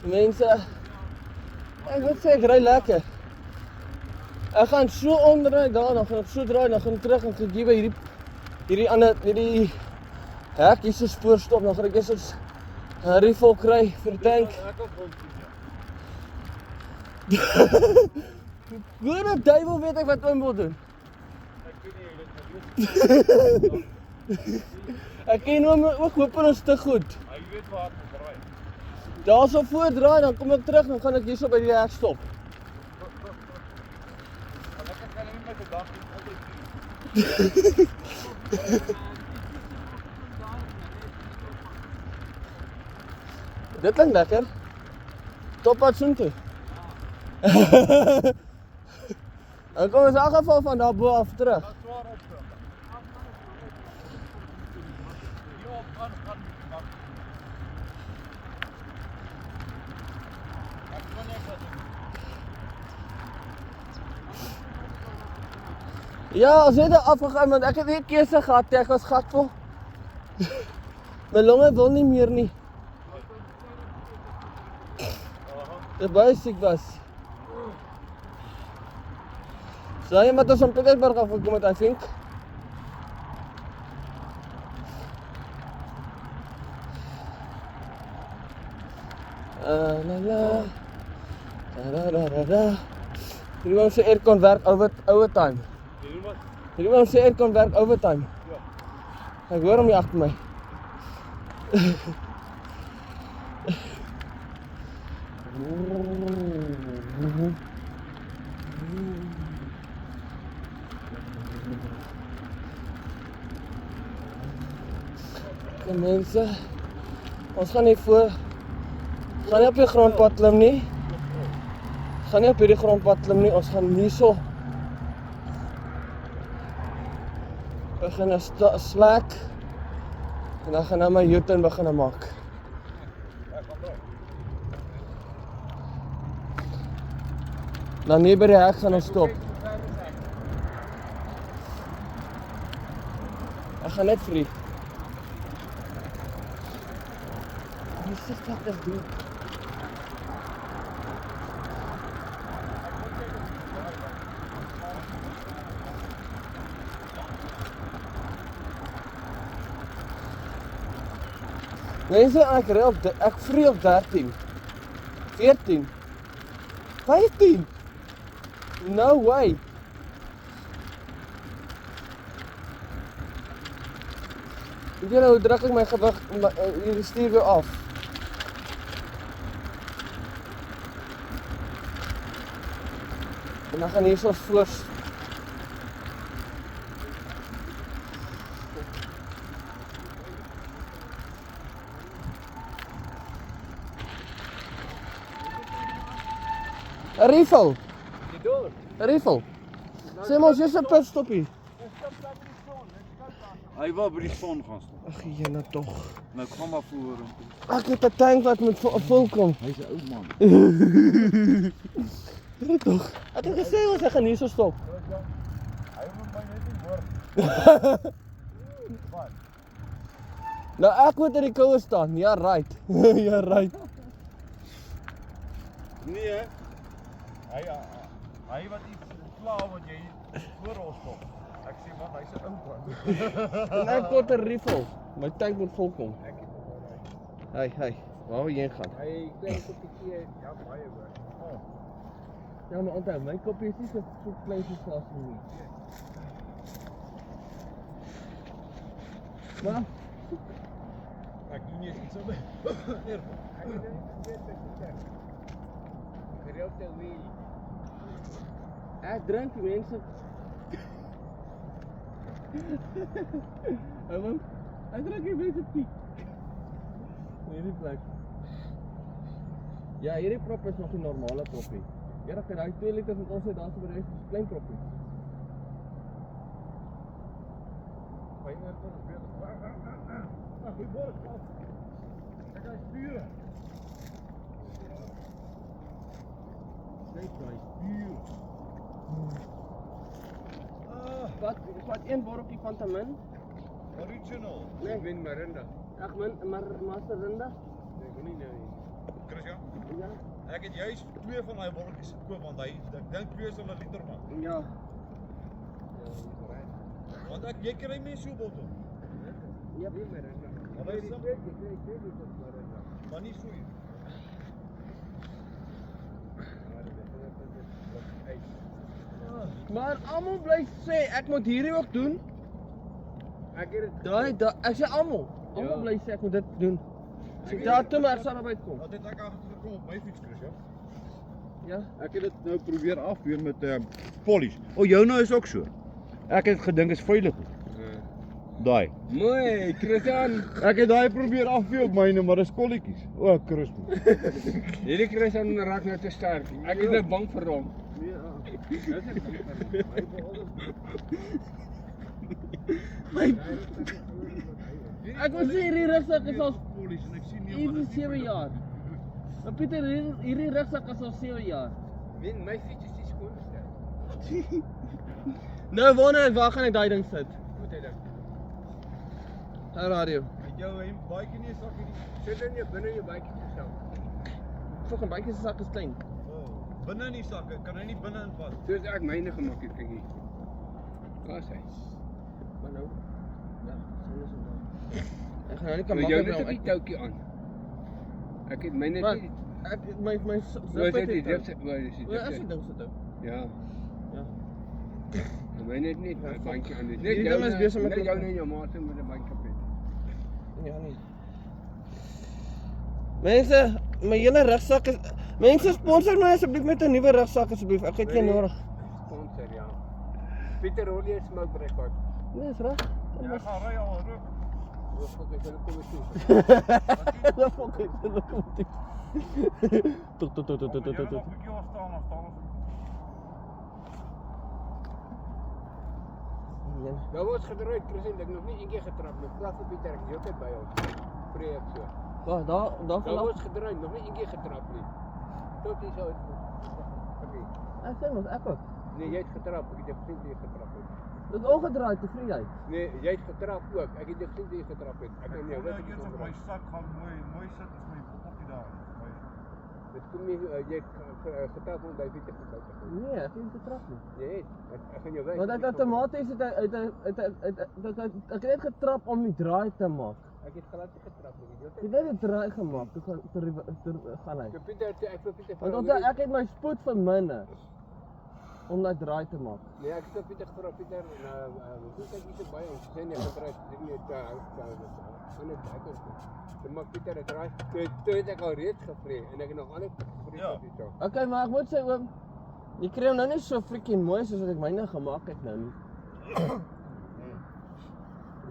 C: Mense, ek wil sê ek ry lekker. Ek gaan so omdraai daar, dan gaan ek so draai, dan gaan ek terug en ek gee by hierdie hek hier so spoor stop, dan gaan ek eers 'n refill kry vir die tank.
A: ek kan rond sien.
C: Hoe die duiwel weet ek wat oom wil doen?
A: Ek weet nie jy dit gedoen.
C: Ek ken hom ook hopeloos te goed.
A: Hy weet waar ek moet ry.
C: Daar so voordraai, dan kom ek terug, dan gaan ek hier so by die hek stop.
A: Lekker kan nie met 'n dag altyd doen.
C: Dit klink lekker. Toppad soontoe. En kom ons in elk geval van daar bo af terug.
A: Dat swaar op. Hier op gaan wag. Ek kon nie wat doen.
C: Ja, as jy daar afgegaan, want ek het nie keuse gehad, ek was gatvol. My longe wil nie meer nie. Ek baie siek was. So jy moet ons om Petersburg afgekom het, I think. La la. Da. Hierdie ou se aircon werk overtime.
A: Jy doen wat?
C: Hierdie ou se aircon werk overtime.
A: Ja.
C: Ek hoor hom hier agter my. Kom mense, ons gaan nie gaan nie op die grondpad klim nie. Gaan nie op hierdie grondpad klim nie, ons gaan hierso begin slack en dan gaan nou my U-turn begin maak. Dan hier by die hek gaan ons stop. Ek gaan net vlieg. Dis wat ek doen. Mense, ek vrie op 13, 14, 15. No way. Weet jy nou hoe druk ek my gewig hier stuur weer af? En dan gaan hier so voors. Een refill.
A: Die door.
C: Een refill. Sê maar, ons is 'n pitstop hier.
A: Hy wou by die son gaan staan.
C: Ag, jene tog.
A: Nou kom maar voor hom.
C: Ek het 'n tank wat moet vol kom.
A: Hy's 'n ou man.
C: Dit tog. Ek het gesê ons gaan hier so stop.
A: Hy moet my net nie hoor. Wat?
C: Nou ek moet in die koue staan. Ja, right. Ja, right.
A: Nee. Hy wat iets kla wat jy voor ons stop. Ek sê man, hy's 'n ou man.
C: En ek kort 'n refill. My tank moet vol kom. Hey, waar wil jy heen gaan?
B: Hy klein koppie tee, ja baie hoor.
A: Oh.
C: Ja, maar onthou, my koppie is nie so klein soos vas nie. Maar
A: Ek doen nie eens iets aan my. Hier.
B: Ek het dit geweet met Pieter. Gereelde wheel.
C: Ek drink mense. Ek drink die mense piek. Hierdie plek. Ja, hierdie prop is nog die normale proppie. Ja, dan kan hy 2 liters met ons uit daar so by die klein proppie.
A: Fijner kon het weer. Goeie borg. Kijk, hij sturen. Kijk, hij sturen.
C: Wat een borreltjie van te min?
A: Original.
C: Nee.
B: Ek wen Marinda.
C: Ag maar Master Rinda?
B: Nee, ek wil nie nou nie.
A: Christian,
C: Ja.
A: ek het juist 2 van die borreltjies gekoop want hy ek dink 2 sal 'n liter maak.
C: Ja.
B: Ja, dis reg.
A: Want jy kry mense so bottel.
C: Ja.
B: Nie Marinda.
A: Maar hy is simpel.
B: Ek kry 2 liters Marinda.
A: Maar nie so hier.
B: Maar dit is wat uit.
C: Maar almal bly sê ek moet hierdie ook doen.
B: Ek het dit
C: Daai ek sê almal. Almal
B: Ja.
C: bly sê ek moet dit doen. Sê daar toe maar sal naby kom.
A: Wat het ek agtergekom op my fiets, Christian?
C: Ja.
A: Ek het dit nou probeer afweer met polish. O, jou nou is ook so. Ek het gedink is veilig. Daai.
B: Mooi, Christian.
A: Ek het daai probeer afweer op myne, maar dis kolletjies. O, Christus.
B: Hierdie Christian raak nou te sterk. Ek is nou bang vir hom.
C: Ek wil sê hierdie rugsak is al
A: polish en ek sien nie
C: easy 7 jaar. Maar Pieter, hierdie rugsak is al 7 jaar.
B: Wen my fiets is die skoonste.
C: Nou waar gaan ek daai ding sit?
B: Moet hy dan?
C: Haar radio.
A: Het jou baadjie nie 'n sakkie nie?
B: Sit in jou binne jou bytjie gestel.
C: Fucking bytjie se sak is klein.
A: Binne in die sakke, kan hy nie binne inpas.
B: Soos ek myne gemaak het, kyk hier. Waar is hy?
C: Maar nou. Ja, sien ons dan. Ek gaan nou nie kan
B: Jy
C: maak
B: jou
C: het
B: net
C: nou
B: op die toutjie aan. Ek het myne
C: Wat?
B: nie.
C: Ek my
B: Waar is
C: zip
B: dit?
C: het.
B: Dit is waar is dit?
C: Ja, as jy ding sit ou.
B: Ja.
C: Ja.
B: Myne het nie 'n bandjie aan. Net
C: Hierdie
B: jou
C: ding is besig met
B: net jou
C: klop.
B: en jou maat met 'n bandjie op.
C: Ja nee. Mense, my hele rugsak is mense sponsor my asseblief met 'n nuwe rugsak asseblief. Ek het geen nodig.
B: Sponsor ja. Pieter Rollier smoke record.
C: Nee, is reg.
A: Jy gaan ry al rook.
B: Hoe fok ek hulle kom toe.
C: Ja, fuck it. Dit kom toe. Tot.
A: Jy moet 'n bietjie afstaan of staan ons.
C: Ja.
B: Nou was gedraai Christian, ek nog nie eendag getrap nie. Plaf op Pieter, ek is heeltyd by hom. Vrei ek so.
C: Daar
B: Daar
C: vanaf.
B: was gedraai, nog nie eendag getrap nie. Tot hy so uit. Okay.
C: Ek sê mos ek ook.
B: Nee, jy het getrap, ek het gesien jy getrap het.
C: Dit is ongedraai te vry jy.
B: Nee, jy het getrap ook. Ek het gesien jy getrap het. Ek kan nie weet
A: Ek op my sak gaan mooi sit as my bottels daar.
B: Dit kom nie jy het getrap om by Pieter te kyk.
C: Nee, ek het nie getrap nie.
B: Jy het. Ek gaan jou wys.
C: Want outomaties het ek het net getrap om die draai te maak.
B: Ek het glad nie getrap nie.
C: Ek het net die draai gemaak. Toe gaan gaan hy.
B: Pieter, ek vir Pieter
C: Want onthou ek het my spoed verminder om daai draai te maak.
B: Nee, ek het Pieter gevra Pieter hoe kyk jy so baie ons sê nie gedraai dit nie te hou aan dit baie. Dan maak Pieter dit draai. Toe het ek al reeds gevlieg en ek het nog altyd gevlieg
A: Ja.
B: op die top.
C: Okay, maar ek moet sê oom, jy kry hom nou nie so freaking mooi soos wat ek myne gemaak het nou nie.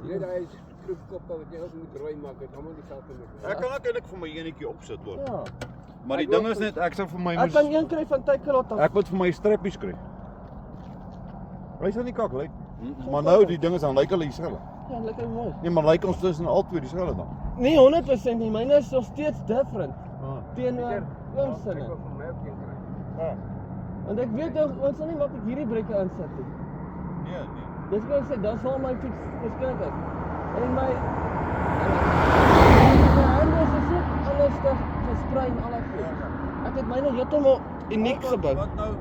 B: Nee, daai is skroefkoppe wat jy ook moet rooi maak, dit almal dieselfde met.
A: Ek kan eintlik vir my enetjie opsit hoor.
C: Ja.
A: Maar die ding is net ek sal vir my
C: Ek kan een kry van Takealot af.
A: ek moet vir my strappies kry. Hy sal nie kak lyk. Maar nou die ding is dan lyk hulle dieselfde.
C: Ja, lekker mooi.
A: Nee, maar lyk ons tussen albei dieselfde dan.
C: Nee, 100% nie. Myne is nog steeds different teenoor oom se.
B: Ek wil vir my ook een kry.
A: Ja.
C: Want ek weet ons sal nie maklik hierdie brekke insit nie.
A: Nee.
C: Dis wat ek sê, dan sal my fiets verskillend is. En my handels is ook alles te gesprei en alles goed. Ek het myne heeltemal uniek gebou.
A: Wat nou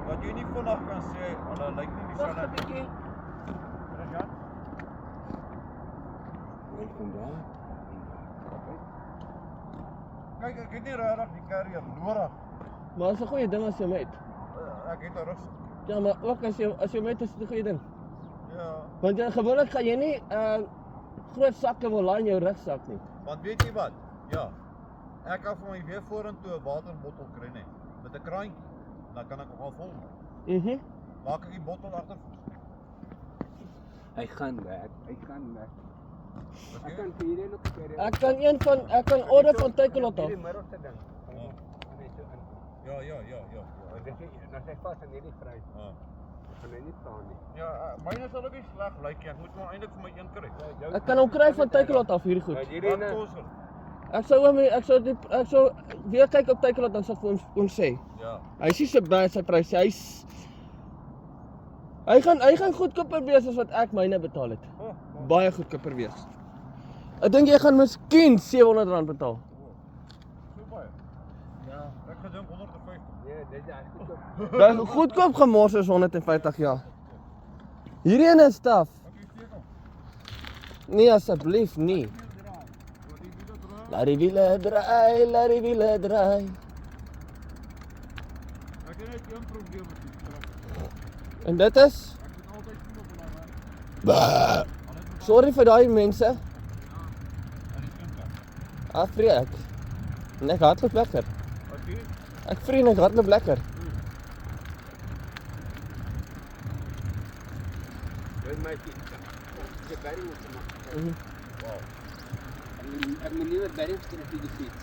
A: wat jy nie vinnig kan sê, hulle lyk nie
C: Wag 'n
A: dieselfde.
C: bietjie.
A: Christian?
B: Net kom daar.
A: Kyk, ek het nie regtig die carrier nodig.
C: Maar dit is 'n goeie ding as jy hom het.
A: Ek het 'n rugsak.
C: Ja, maar ook as jy hom het is dit 'n goeie ding.
A: Ja.
C: Want gewoonlik gaan jy nie groot sakke wil laai in jou rugsak nie.
A: Want weet jy wat? Ja. Ek kan vir my weer vorentoe 'n waterbottel kry net met 'n kraantjie. Dan kan ek hom al vol maak. Maak ek die bottel agter.
B: Hy gaan weg. Ek kan hierheen op die
C: Ek kan order van Takealot af.
B: Die middelste ding.
A: Ja.
B: Dan sê vas en hierdie vry. Kan hy nie staan nie.
A: Ja, myne sal ook nie sleg lyk nie. Ek moet maar eintlik vir my een kry.
C: Ek kan hom kry van Takealot af hierdie goed.
A: Wat kos hom?
C: Ek sou weer kyk op Takealot dan sal ek vir hom sê.
A: Ja.
C: Hy is nie so baie sy prys. Hy gaan goedkoper wees as wat ek myne betaal het. Baie goedkoper wees. Ek dink jy gaan miskien R700 betaal.
A: So baie.
C: Ja.
A: Ek gedink 150.
B: Nee, dit is goed.
C: Goedkoop gemors is 150 ja. Hierdie een is taaf. Nee asseblief nie. Laat die wiele draai.
A: Ek het net een probleem met die trap.
C: En dit is?
A: Ek moet altyd sien op hulle werk.
C: Sorry vir daai mense.
A: En die skimp.
C: Ag vree ek. En ek hardloop lekker.
A: Wat sê?
C: Ek vree en ek hardloop lekker.
B: Dit my die berry moet maak.
A: Wow.
B: Ek moet nuwe berry kry vir die fiets.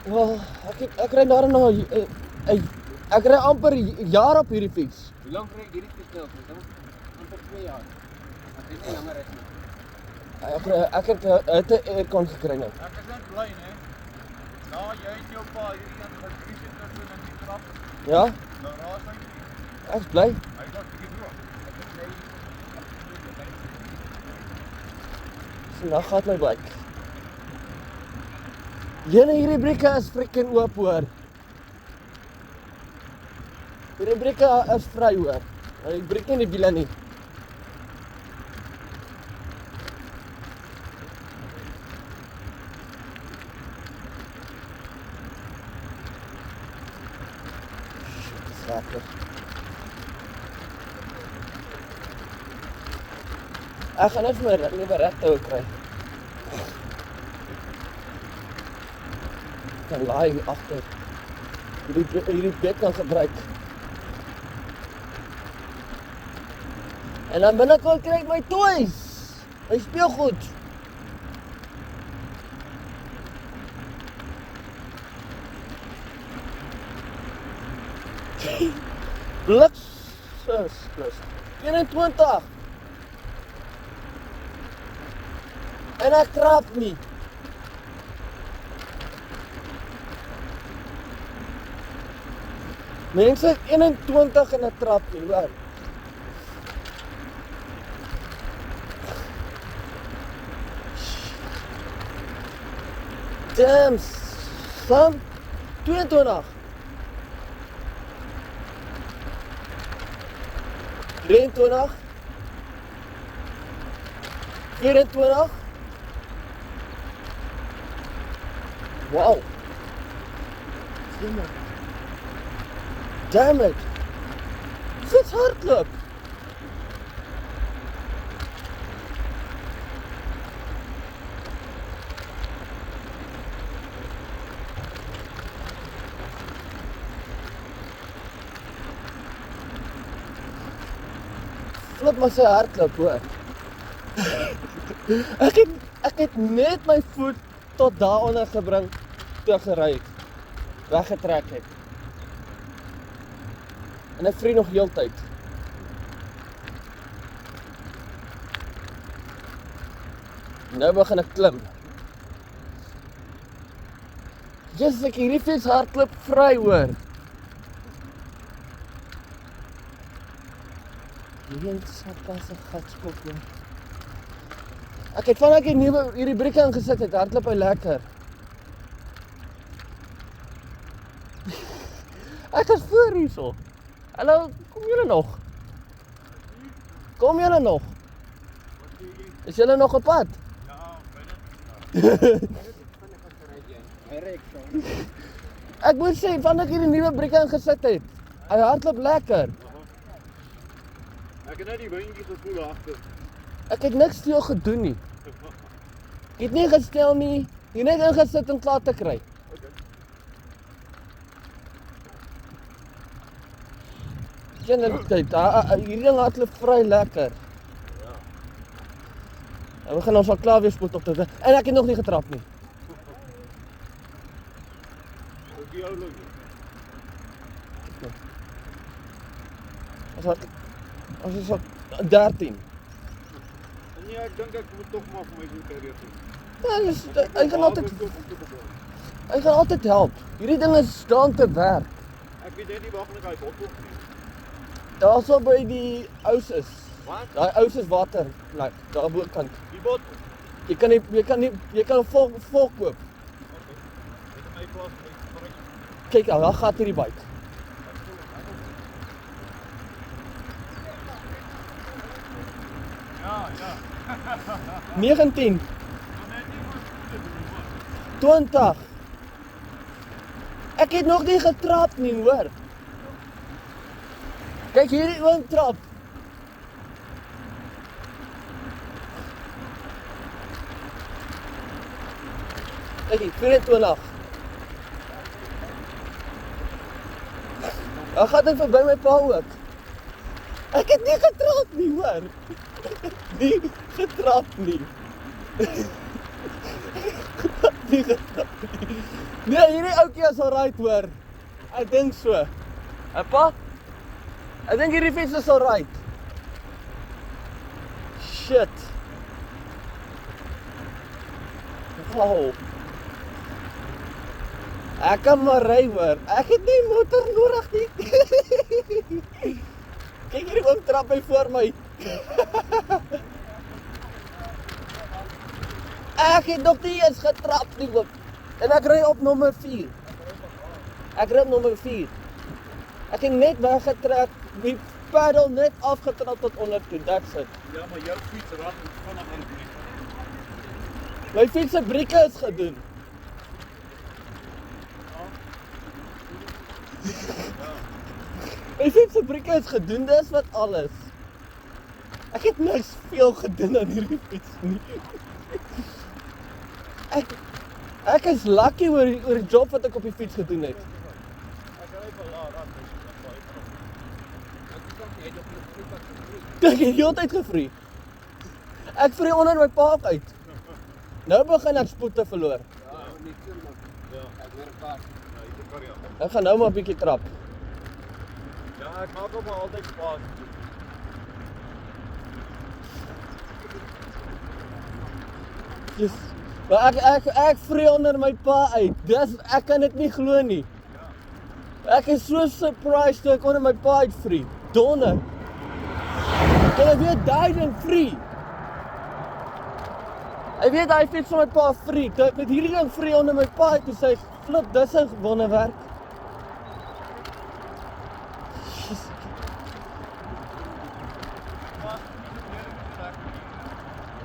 C: Wel, ek ry daar nou ek ry amper 'n jaar op hierdie fiets.
B: Hoe lank kry hierdie fiets nou? Amper 2 jaar. Ek weet nie langer is nie.
C: Ek het 'n aircon gekry nou.
A: Ek is net bly, né? Nou jy en jou pa hierdie een gekries het in die trap.
C: Ja,
A: Nou raas hy.
C: ek's bly.
A: Hy was bietjie droog. Ek het net
C: Vandag gaan my bike. Hierdie brieke is freaking oop hoor. Hierdie brieke is vry hoor. Hy breek nie die wiele nie. Lekker. Ek gaan net vir my nuwe regte kry. Kan laai hier agter. Hierdie bek kan gebruik. En dan binnekort kry ek my toys. My speelgoed. Blikssus plus 21. En ek trap nie. Mense 21 in 'n trap nie, hoor. Damn, son. 22. 23. 24. Wow. Damn it. Dit hardloop. Flip maar sy hardloop hoor. Ek het net my voet tot daaronder gebring toe gery het. Weggetrek het. En ek vrie nog heeltyd. Nou begin ek klim. Jesus, ek hierdie fiets hardloop vry hoor. Hierdie sakkasse gatskop hoor. Ek het van ek hierdie brieke ingesit het, hardloop hy lekker. Ek is voor hierso. Hallo, kom julle nog? Kom julle nog? Is julle nog op pad?
B: Hy ry so.
C: Ek moet sê, van ek hierdie nuwe brieke ingesit het, hy hardloop lekker.
A: Ek het net die windjie gevoel agter.
C: Ek het niks veel gedoen nie. Ek het nie gestel nie. Jy net ingesit en klaar te kry. Geen tyd. Hierdie ding hardloop vry lekker. En we gaan ons al klaar weer spoed op dit. En ek het nog nie getrap nie.
A: Ook die ou loop.
C: As is op 13.
A: Nee, ek dink ek moet tog maar vir my voete reed doen.
C: Ja, hy gaan altyd help. Hierdie ding is daar om te werk.
A: Ek weet net nie waar gaan ek daai bottel nie.
C: Daar sal by die Oasis.
A: Wat?
C: Daai Oasis water plek, daar bokant.
A: Die bottel.
C: Jy kan hom vol koop.
A: Dit is my plaas my.
C: Kyk, daar gaat hierdie bike.
A: Ja.
C: 19. 20. Ek het nog nie getrap nie, hoor. Kyk hierdie oom trap. Kyk hier, 24. Daar gaat hy verby my pa ook. Ek het nie getrap nie, hoor. Nie getrap nie. Nie getrap nie. Nee, hierdie oukie is alright, hoor. Ek dink so. En pa? Ek dink hierdie fiets is alright. Shit. Wow. Ek kan maar ry, hoor. Ek het nie motor nodig nie. Kyk hierdie oom trap hy voor my. Ek het nog nie eens getrap nie, oom. En ek ry op nommer 4. Ek ry op nommer 4. Ek het net weggetrek, die pedal net afgetrap tot onder toe, that's it.
A: Ja, maar jou fiets raak vinnig in die.
C: My fiets se brieke is gedoen. My fiets se brieke is gedoen, dis wat alles. Ek het niks veel gedoen aan hierdie fiets nie. Ek is lucky oor die job wat ek op die fiets gedoen het.
A: Ek ry wel laat af.
C: Ek het die hele tyd gevrie. Ek vrie onder my paak uit. Nou begin ek spoed te verloor. Ek gaan nou maar 'n bietjie trap.
A: Ja, ek maak ook maar altyd spaas.
C: Yes. Maar ek vrie onder my pa uit. Ek kan dit nie glo nie. Ek is so surprised toe ek onder my pa uit vrie. Donder. Kan jy weet daai ding vrie? Hy weet hy fiets van my pa vrie. Met hierdie ding vrie onder my pa uit, toe sê hy, flip, dis 'n wonderwerk.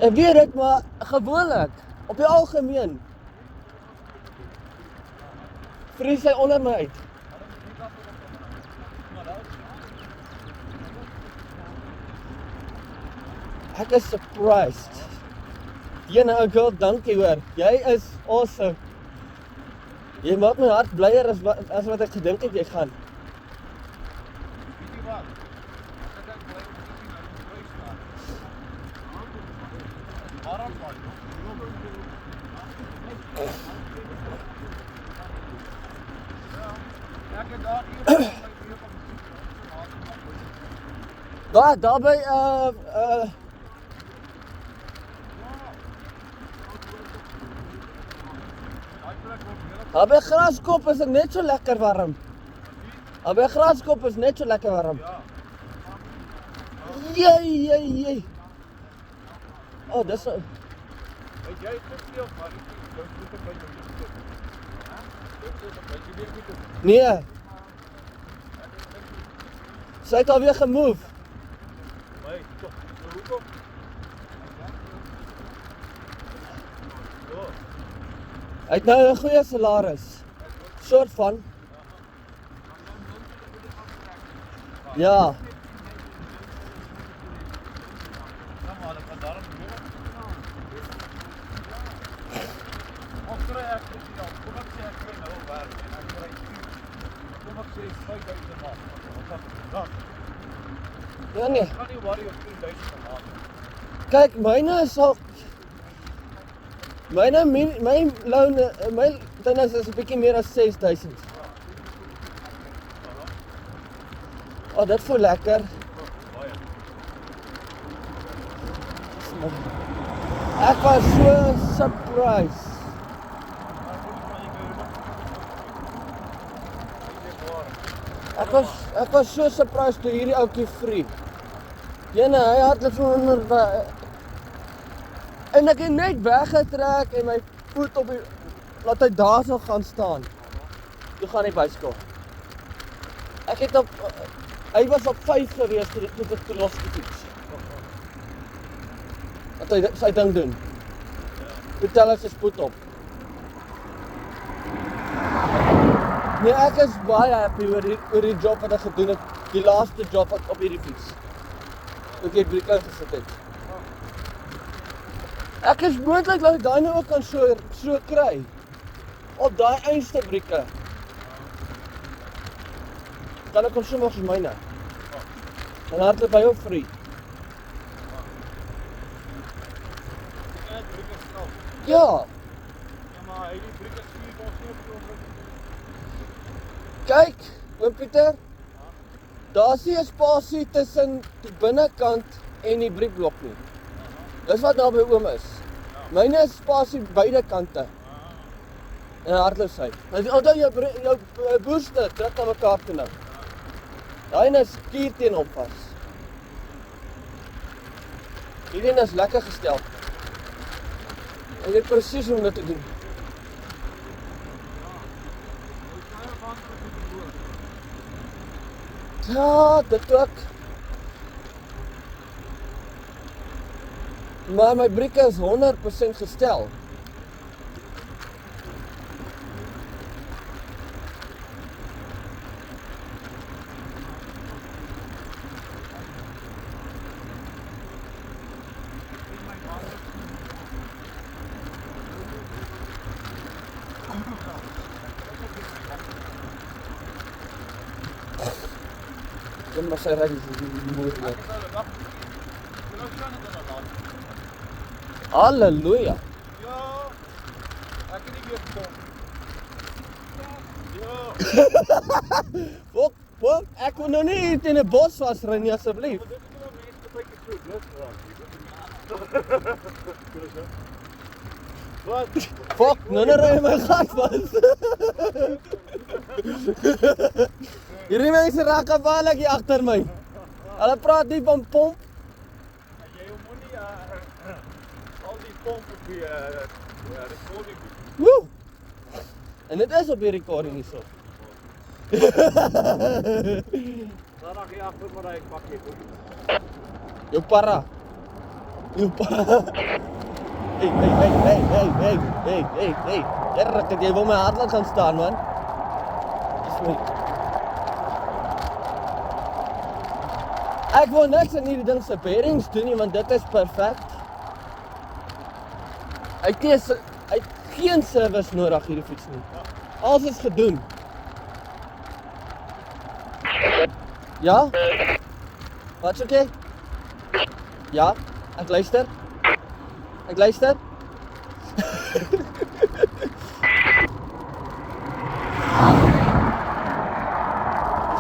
C: Ek weet dit, maar gewoonlik, op die algemeen, vries hy onder my uit. Ek is surprised. Ou girl, dankie hoor. Jy is awesome. Jy maak my hart blyer as wat ek gedink het jy gaan.
A: Weet jy wat? Ek dink bly op die sien uit die huis staan. Waarom pas? Ja, ek het daar hier
C: Daar by daar by Graskop is ek net so lekker warm. Daar by Graskop is net so lekker warm. Jee. Oh, dis
A: Weet jy te veel maar jy moet net by jou sit.
C: Nee. Sy het alweer gemove.
A: Nee, toch. Hoekom?
C: Hy het nou 'n goeie salaris. Soort van. Ja.
A: ek kan daarom doen. Ons kry ek dit ja, kom ek sê ek kry nou werk en ek kry kom ek sê 5000 maand. Wat dan?
C: Ja nee.
A: Ek kan nie worry oor 10000 maand.
C: Kyk, myne is al my loon my tennis is 'n bietjie meer as 6000. Oh, dit voel lekker.
A: Baie.
C: Ek was so surprised. Ek was so surprised toe hierdie ouetjie vrie. Jene, hy hardloop so onder en ek het net weggetrek en my voet op die laat hy daar so gaan staan. Toe gaan hy byskool. Ek het op hy was op 5 gewees toe ek toe losgefiets. Dat hy sy ding doen. Vertel hy sy spoed op. Nee, ek is baie happy oor die job wat ek gedoen het. Die laaste job wat op hierdie fiets. Ek het brieke gesit het. Ek is moontlik dat ek daai nou ook kan so kry. Op daai einste brieke. Dan ek kom so nog myne. Dan hardloop hy ook free. Ja.
A: Ja, maar hy die brieke stuur ons nie op
C: Kyk, oom Pieter. Daar's nie 'n spasie tussen die binnekant en die briekblok nie. Dis wat nou by oom is. Myne is spasie beide kante. En hardloop hy. Onthou jou booster druk aan mekaar toe nou. Daai is kier teen hom vas. Hierdie is lekker gestel. Ek weet presies hoe om dit te doen. Ja, dit ook. Maar my brieke is 100% gestel. Kom maar sy ry moeilik. Halleluja.
A: Ja. Ek het nie weer gekom. Ja.
C: Wat? Ek wil nou nie hier in 'n bos vasry nie asseblief.
A: Dit is nou mense baie so lus raak. Wat?
C: Fok, nou ry my gat vas. Hierdie mense raak gevaarlik hier agter my. Hulle praat nie van pomp.
A: Jy moenie al die pomp op die recording.
C: Woe! En dit is op die recording hierso.
A: Dan raak jy agter maar ek pak nie.
C: Jou para. Hey. Erg, jy wil my hart laat gaan staan, man. Dis my. Ek wil niks aan hierdie ding se bearings doen nie, want dit is perfek. Hy het geen service nodig hierdie fiets nie. Alles is gedoen. Ja? Wat's oké? Ja, ek luister. Dis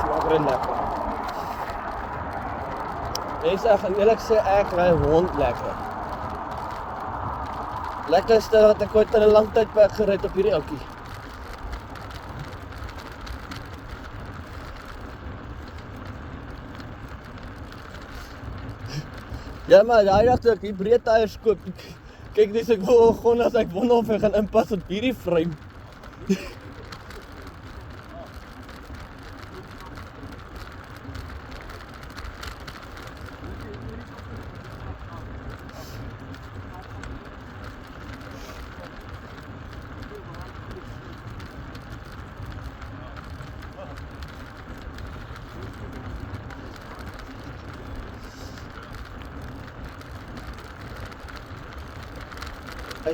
C: maar lekker. Mense, ek gaan eerlik sê ek ry hond lekker. Lekkerste wat ek ooit in 'n lang tydperk gery het op hierdie ouetjie. Ja maar, daai dag toe ek die breë tyres koop, kyk dis ek begon as ek wonder of ek gaan inpas op hierdie frame. 87%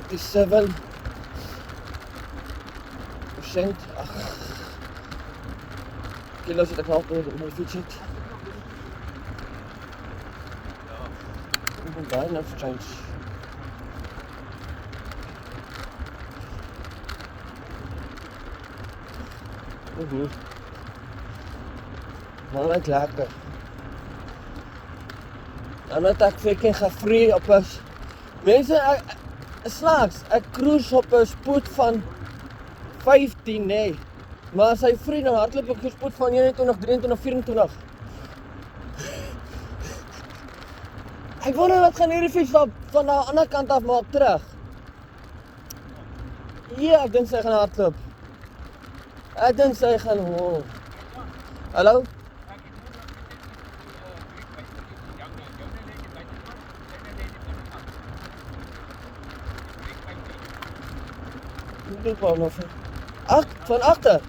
C: kilo's het ek al op my fiets het. Ek moet baie nou change. Maar net lekker. Dan het ek fucking gefree op 'n mense slags, ek cruise op 'n spoed van 15 nee. Maar as hy vrede nou hardloop op 'n spoed van 21, 23, 24. Ek wonder wat gaan hierdie fiets van die ander kant af maak terug. Ja, ek dink sy gaan hardloop. Ek dink sy gaan hol. Hallo? Dit was nog van agter.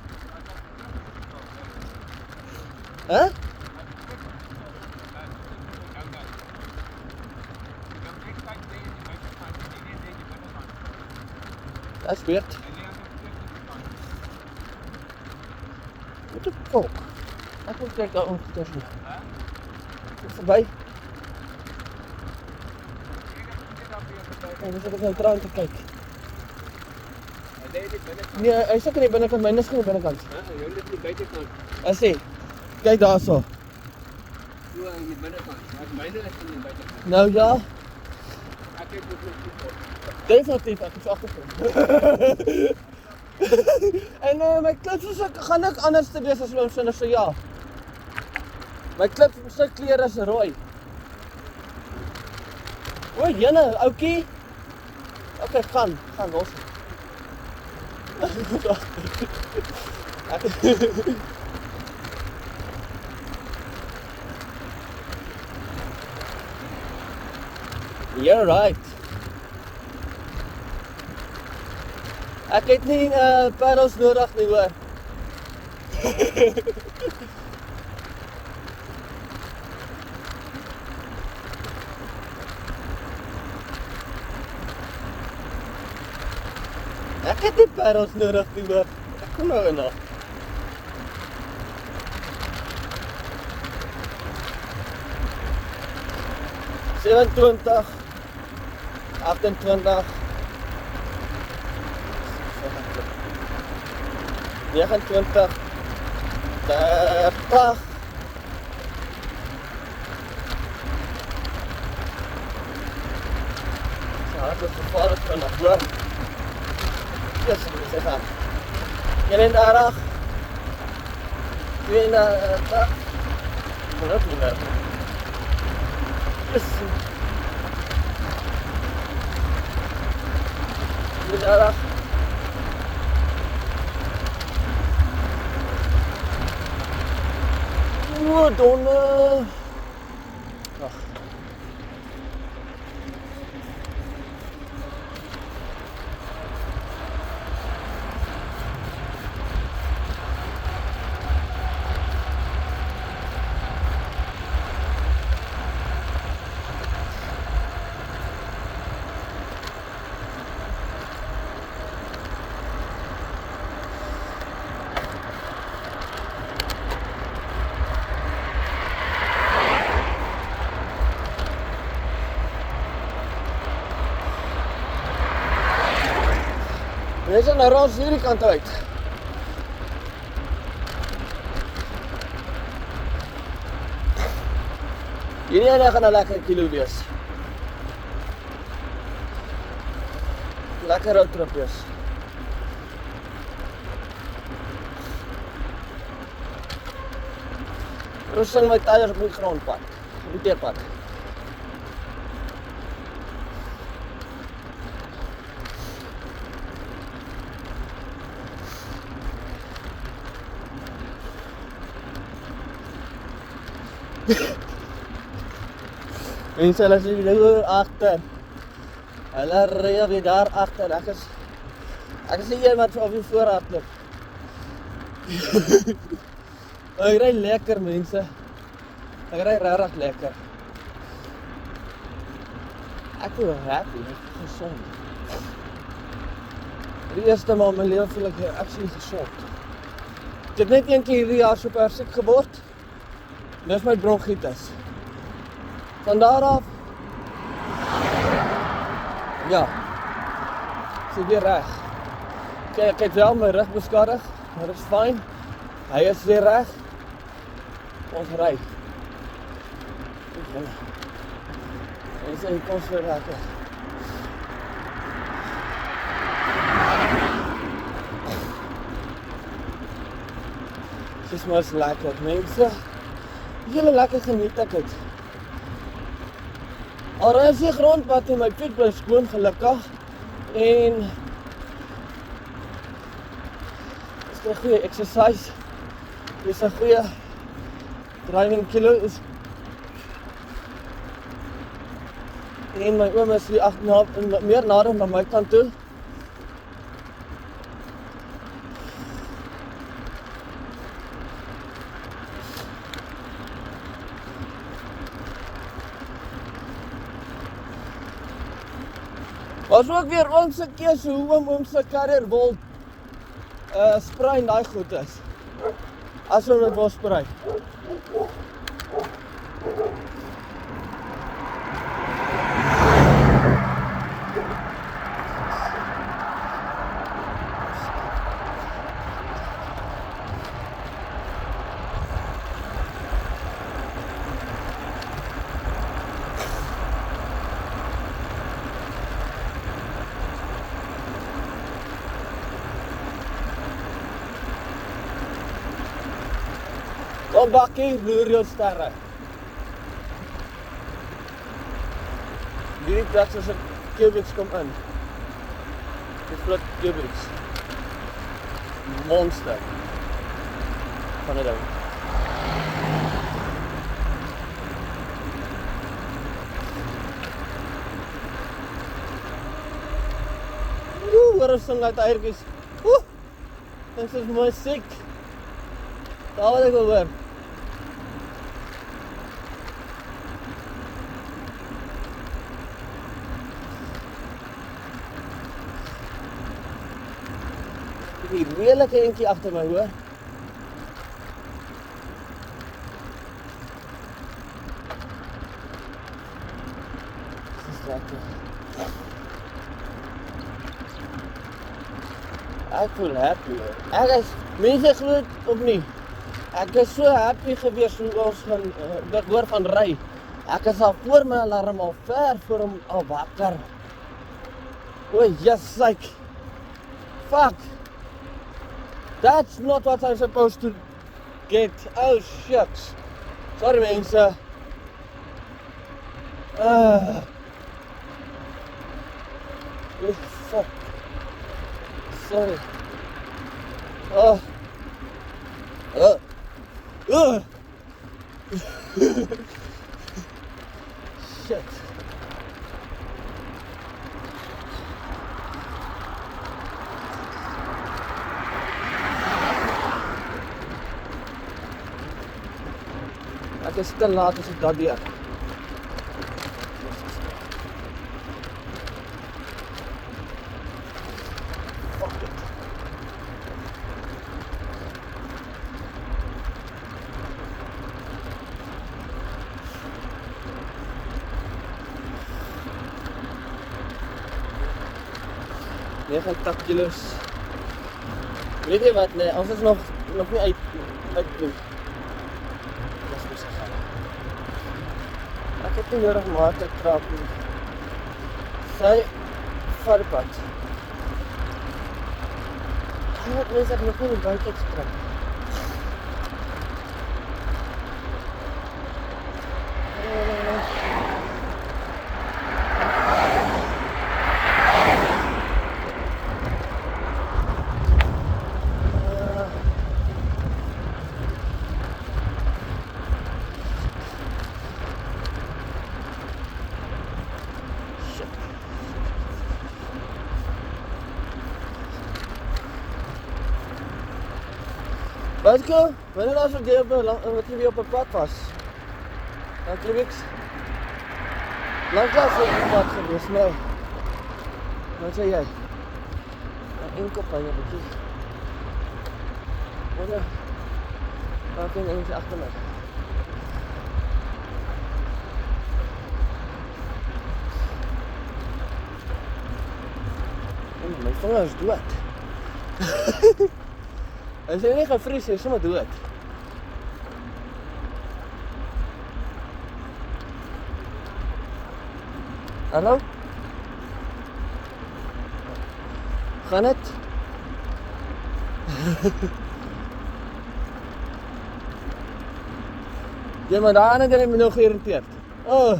C: Hè? Dat is weird. Wat een kok. Ek moet kyk daar ondertussen. Is verby. Kijk, dus ek is nou trouw te kyk. Nee, hy sit in die binnekant, myne is geen binnekant.
B: Jy lig in die buitekant.
C: As sê, kyk daar so.
B: So in die binnekant. Myne is in die buitekant.
C: Nou ja.
B: Ek het ook nog goed.
C: Definitief, ek is agterkom. En my klips gaan ek anders te wees as my sinne so ja. My klips sy kleur is rooi. O, jene, oukie. Okay, gaan los. You're right. Ek het nie pedals nodig nie hoor. Ek het nie pedals nodig nie hoor. Ek kom nou in. 27, 28, 29, 30. Dat is gevaarlijk van naar voren. Yes, dat is gaan. 31, 32, dat niet meer. Yes. 33. Oh, donder. Ach. Wij zijn naar ons hierdie kant uit. Hierdie ene gaan 'n lekker kilo wees. Lekker roadtrip wees. Ons sing my tyres op die grondpad, op die teerpad. Mense, hulle sien hier agter. Hulle ry weer daar agter. Ek is nie een wat op die voorraad loop. Ek ry lekker mense. Ek ry regtig lekker. Ek voel happy, ek is gesond. Die eerste maal in my lewe voel ek actually gesond. Ek het net een keer hierdie jaar super siek geword. Dis my bronchitis. Van daar af, ja, is dit weer reg. Ek het wel my rug beskadig, maar dit is fyn. Hy is weer reg. Ons ry. En sê, kom ons weer lekker. Dit is maar eens lekker, mense. Julle lekker geniet ek het. Al is die grondpad en my fiets bly skoon gelukkig. En is 'n goeie exercise. Dis 'n goeie driving kilos. En my oom is meer nader na my kant toe. Was ook weer ons keuse hoe oom se carrier wil sprei en daai goed is. As ons dit wil sprei. Kom bakkie, roer jou sterre. Hierdie plek soos 'n cubics kom in. Dis plat cubics. Monster. Van 'n ding. Hoor ons sing uit eiertjies. Dit is musiek. Daar wat ek wil hoor. Die redelijke eentjie agter my hoor. Dit is lekker. Ek voel happy hoor. Ek is, mense glo dit of nie. Ek is so happy gewees hoe ons gaan hoor van ry. Ek is al voor my alarm al ver voor hom al wakker. O, yes, like. Fuck. That's not what I'm supposed to get. Oh, shucks. Sorry, mense. Fuck. Sorry. Shit. Ek is te laat as ek dat deur. Fuck it. Nee, van 80 kilos. Weet jy wat, nee, ons is nog nie uit doen. Ek het nie nodig maar te trap nie. Sy varpad. Ek weet ek nog nie die buik uitgetrap. Wat go? Wanneer was ek wat jy weer op 'n pad was? Dat jy niks. Lank was op 'n pad gewees, nou. Wat sê jy? Een kop aan jou bietjie. Hoor, daar kan jy agter my. My vinger is dood. Hy sê nie gevries, hy is sommer dood. Hallo? Gaan het? Ja, maar daar het hy my nou geïrriteerd. Oh,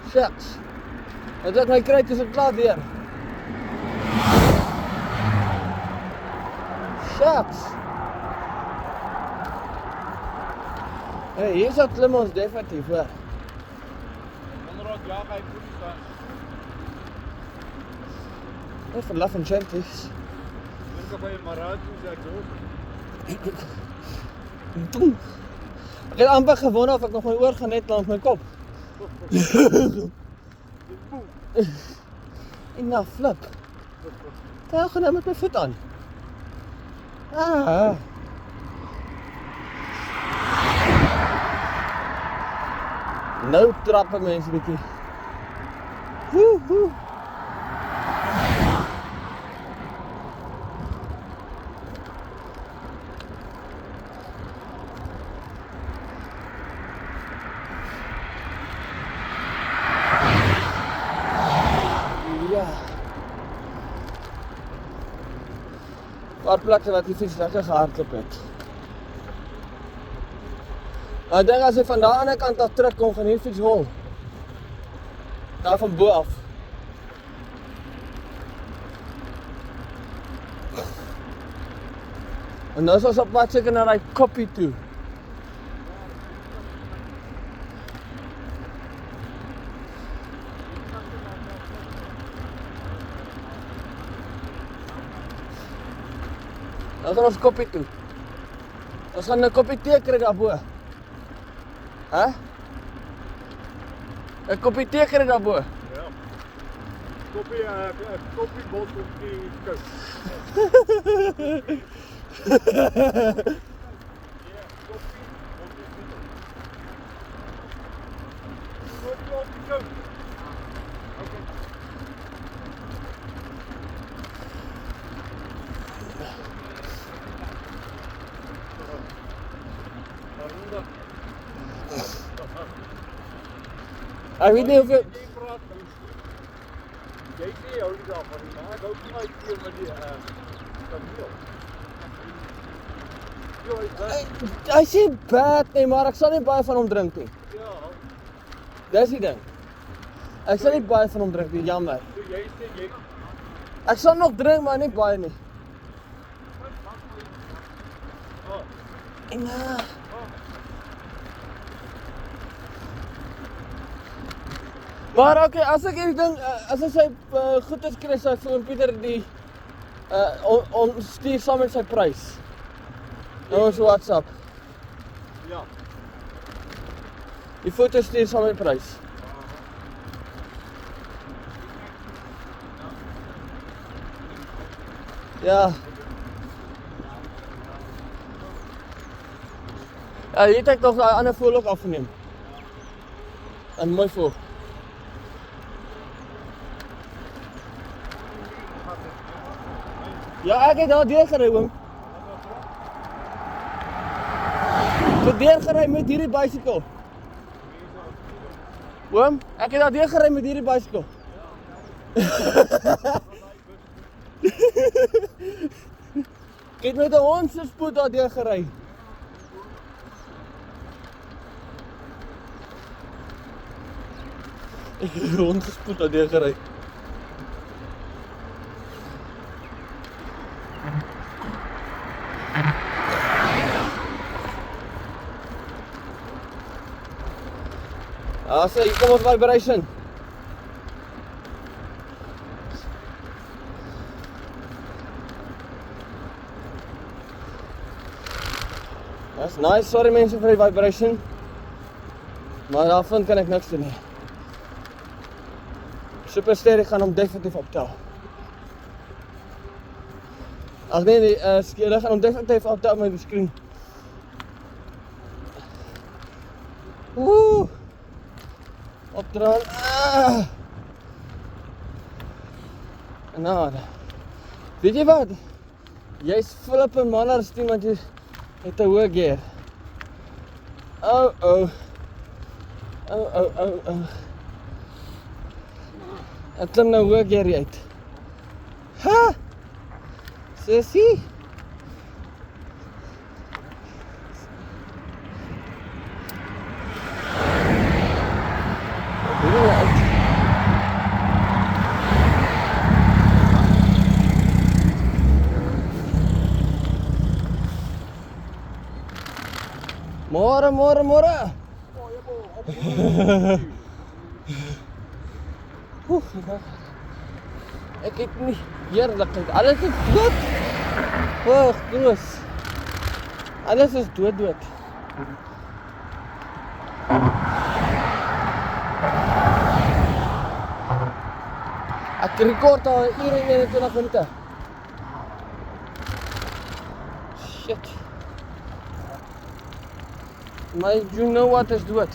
C: shucks. Het ek my kruid is ek klaar weer. Shucks. Hey, hier sal klim ons definitief hoor.
A: Onderhoud ja, hy voet staan.
C: Net vir laf en chanties.
A: Dink by 'n marathon sê ek hoor.
C: Ek het amper gewonder of ek nog my oor gaan net langs my kop. En nou flip. Daar gaan nou met my voet aan. Ah. Nou trappe mense bietjie. Woe. Ja. Paar plekke wat die fiets lekker gehardloop het. Ek dink as hy van daar aan die kant af terugkom, gaan die fiets hol. Daar van bo af. En nou is ons op pad seker na die koppie toe. Nou gaan ons koppie toe. Ons gaan 'n koppie tee kry daarbo. Hæ? 'n koppie tee kry daarbo.
A: Ja. Koppie bot op die kus.
C: Ek weet nie of jy
A: sê hou nie daarvan nie, maar ek hou nie my keer met die kameel.
C: Hy sê bad nie, maar ek sal nie baie van hom drink nie.
A: Ja.
C: Dis die ding. Ek sal nie baie van hom drink nie, jammer.
A: So jy sê jy
C: Ek sal nog drink, maar nie baie nie. En maar okay, as ek hierdie ding, as hy sy goedes kry, sal ek vir oom Pieter die stuur saam met sy prys. Nou ons WhatsApp.
A: ja.
C: Die foto stuur saam met prys. Ja. Ja, hier het ek nog 'n ander foto ook afgeneem. En mooi foto. Ja, ek het daar deur gery oom. Ek het deur gery met hierdie bicycle. Oom, ek het daar deur gery met hierdie bicycle. Ek het met 'n hond se spoed daar deur gery. Ek het 'n hond se spoed daar deur gery. So hier kom ons vibration. That's nice, sorry mense vir die vibration. Maar daarvan kan ek niks doen nie. Superster, ek gaan hom definitief optel. Ag nee, julle gaan hom definitief optel op my screen. Opdraan. Nou, weet jy wat? Jy's flippin' manners team want jy het 'n hoë gear. Oh. Ek klim nou hoë gear uit. Ha! Sissie? Môre. Ek het nie heerlikheid. Alles is dood. Groot. Alles is dood. Ek rekord al 1 uur en 21 minute. Shit. Maar you know what is dood.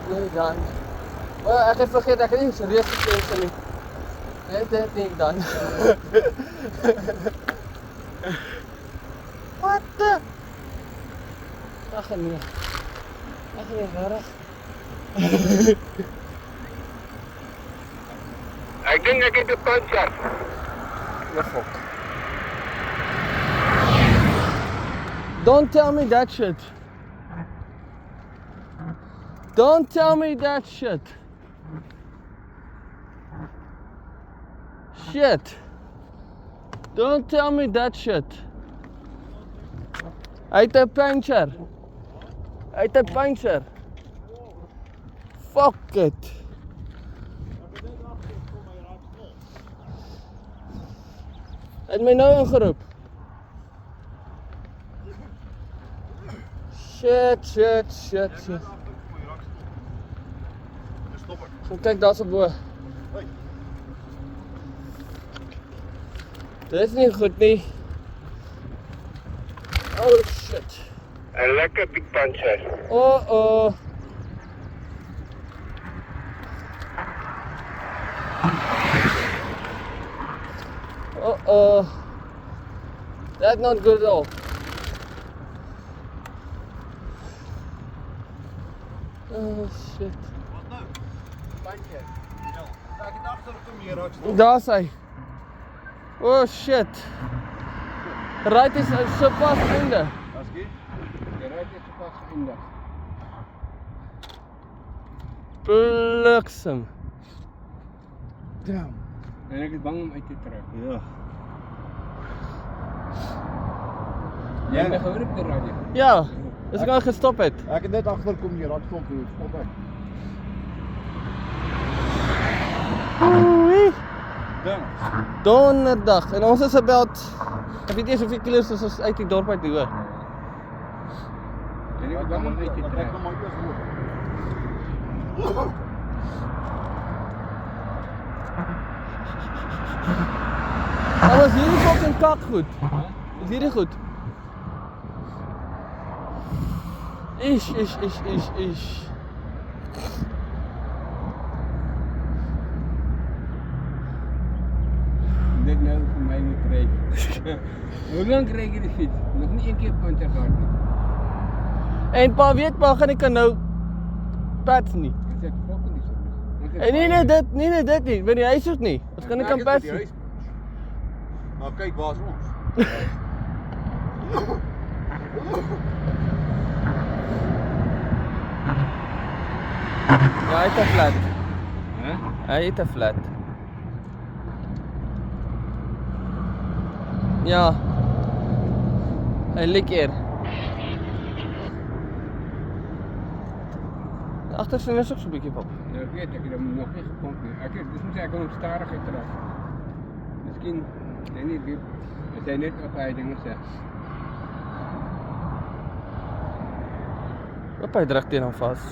C: Nee, dan. Ek het vergeet, ek het nie serieus gekeken nie. Nee, dit nie dan. What the? Ag nee, rarig.
B: Ek dink ek het 'n puncture.
C: Ja, fuck. Don't tell me that shit. Don't tell me that shit. Don't tell me that shit. Hy het 'n puncture. Fuck it. Hy het my nou ingeroep. Shit. Kom kyk daar so bo. Dit is nie goed nie. Oh shit.
B: 'n lekker big puncture.
C: Oh. That's not good at all. Oh shit.
A: Wat nou?
B: Puncture.
A: Ja. Ek het agterkom hier raak stop.
C: Daar's hy. Oh shit. Right is so pas einde.
A: Aski?
B: Die ry het pas geëindig.
C: Bliksem.
B: Damn. En ek is bang om uit te trek.
A: Ja.
B: Jy het my gehoor op die radio.
C: Ja, dis gaan gestop het.
A: Ek het net agterkom hier raak stop hier. Stop hy.
C: Oei.
A: Ding.
C: Donderdag en ons is about ek weet nie hoeveel kilometers ons uit die dorp uit hoor.
B: En ek is bang om uit te trek.
A: Ek kom maar eers hoor.
C: Maar was hierdie fucking kak goed? Is hierdie goed? Ish.
B: Dit nou vir my moet kry. Hoe lank ry jy die fiets? Nog nie een keer puncture gehad nie.
C: En pa weet pa gaan ek nou pats nie.
B: Dis ek fucking nie so.
C: En nee dit nie. By die huis ook nie. Ons kan nie kan pats nie.
A: Maar kyk waar is ons?
C: Ja, hy het 'n flat.
B: Hè?
C: Hy het 'n flat. Ja. Hy lik hier. agtersien is ook so 'n bietjie pap.
B: Ja, ek weet, ek het hom nog nie gepomp nie. Dis moet ek hom stadigheid terug. Miskien, ek weet nie, as hy net op hy dinge sê.
C: Loop hy reg teen hom vas.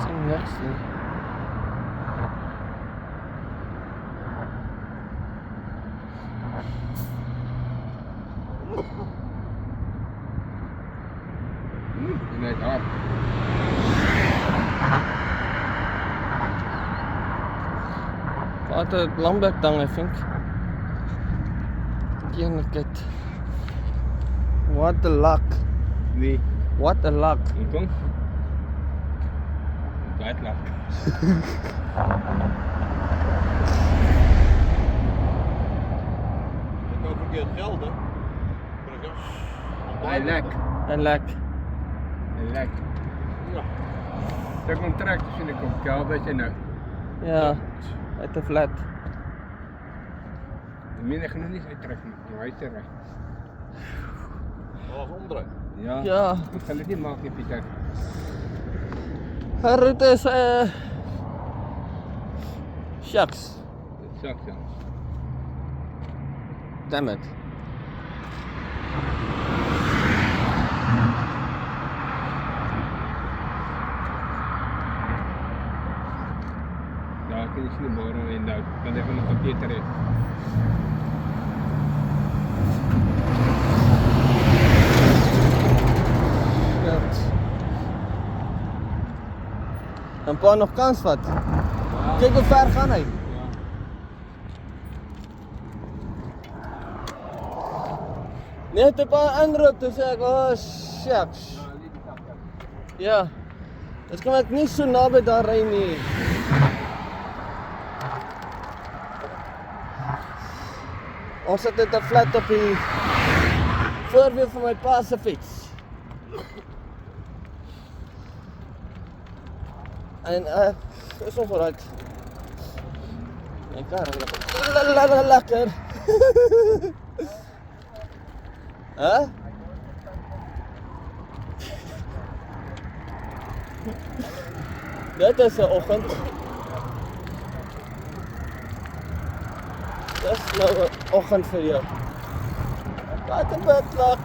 C: Sien niks nie.
B: En hy hard.
C: Wat 'n Lambert ding, I think. Eenheid. What a luck.
B: Nee,
C: What a luck.
B: kom. Bad luck.
A: Dit nou verkeerd geld, hè?
B: Hy lek.
C: En lek.
B: Hy lek.
A: Ja.
B: Ek kom trek sien ek kom. Ja, wat jy nou.
C: Ja. Uit 'n flat.
B: Die mine gaan nie uittrek nie. Nou hy se reg.
A: Alles omdraai.
B: Ja.
C: Ja.
B: Ek gaan dit nie maak nie, Pieter.
C: Haar route is shucks.
B: Dit sak dan.
C: Damn it.
B: Daar kan jy sien môre en nou kan ek nog 'n Pieter hê.
C: En pa nog kans vat. Kyk hoe ver gaan hy.
B: Ja.
C: Net 'n paar ander toe sê ek, oh shucks.
B: Ja, net die sak.
C: Ja. Dit kan ek nie so naby daar ry nie. Ons sit net 'n flat op die voorwiel van my pa se fiets. En is nog vooruit. My kar is lekker. Hè? Dit is 'n oggend. Dis nou 'n oggend vir jou. Wat 'n bedlak.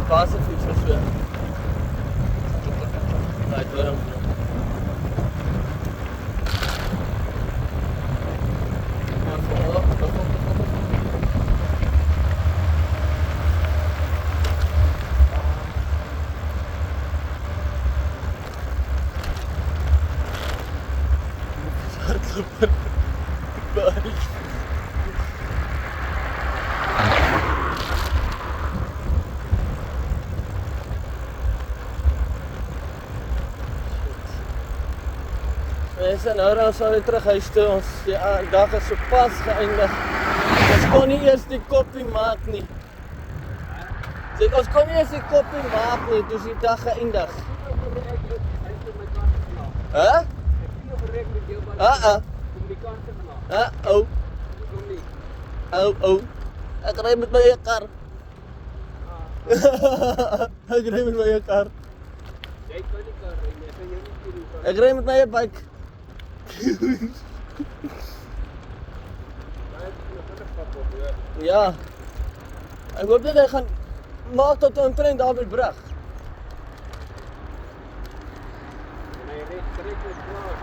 C: Passe fiets is so. Daai hoor hom. Maar voor Mense, nou dan sal weer terug huis toe. Ons die dag is so pas geëindig. Ons kon nie eers die koppie maak nie. Sê ons kon nie eers die koppie maak nie, dis die dag geëindig. Hæ? Oh. Oh. Ek ry met my kar. Ek ry met my kar.
B: Jy kan nie kar ry nie, ek kan jou nie stuur.
C: Ek ry met my bike. Ja. Ek hoop net hy gaan maak tot omtrent daar by die brug.
B: En hy reed direct met klaar.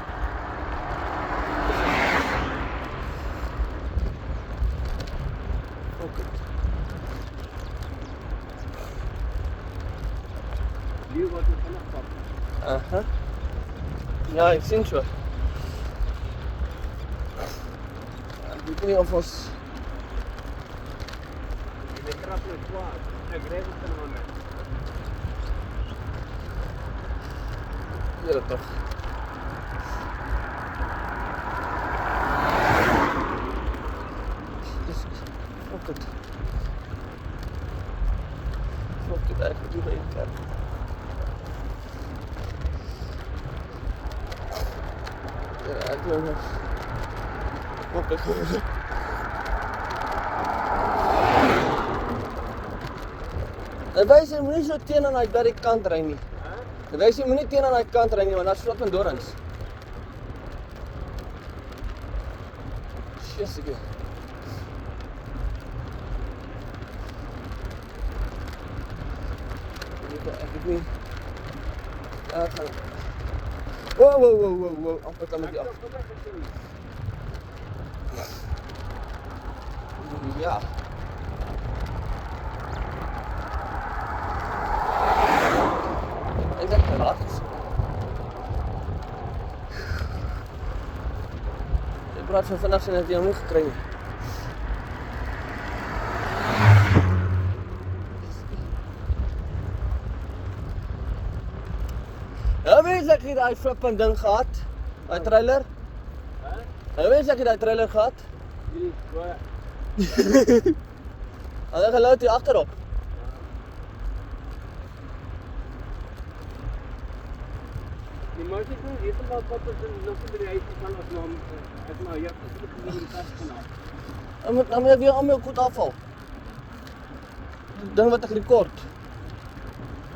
C: Oké.
B: Leeuw wat we vanaf pakken.
C: Aha. Ja, ik zie het zo. Ik weet niet of ons...
B: Je bent krap met klaar. Ik reed het van mij.
C: Ja, toch. Fuck het. Fuck het eigenlijk niet in elkaar. Ja, ik wil nog. Fuck het. En wys jy moenie so teen aan daai by die kant ry nie. En wys jy moenie teen aan daai kant ry nie want daar's flippend dorings. Shit. Ek weet nie. Ek gaan. Wow. Amper kan met die af. Ja. Ek dink laat. Ek praat van vanaf sien dat jy hom nie gekry nie. Ja, weet ek het daai flippend ding gehad. Daai trailer. Ja, weet ek het daai trailer gehad.
B: Jullie,
C: En dan geluid hier agterop.
B: die mensen doen helemaal wat er nog in de huis van als naam, het maar ja, het is niet in de kast vanaf.
C: Dan moet weer allemaal goed afval. Dan wat ek rekord.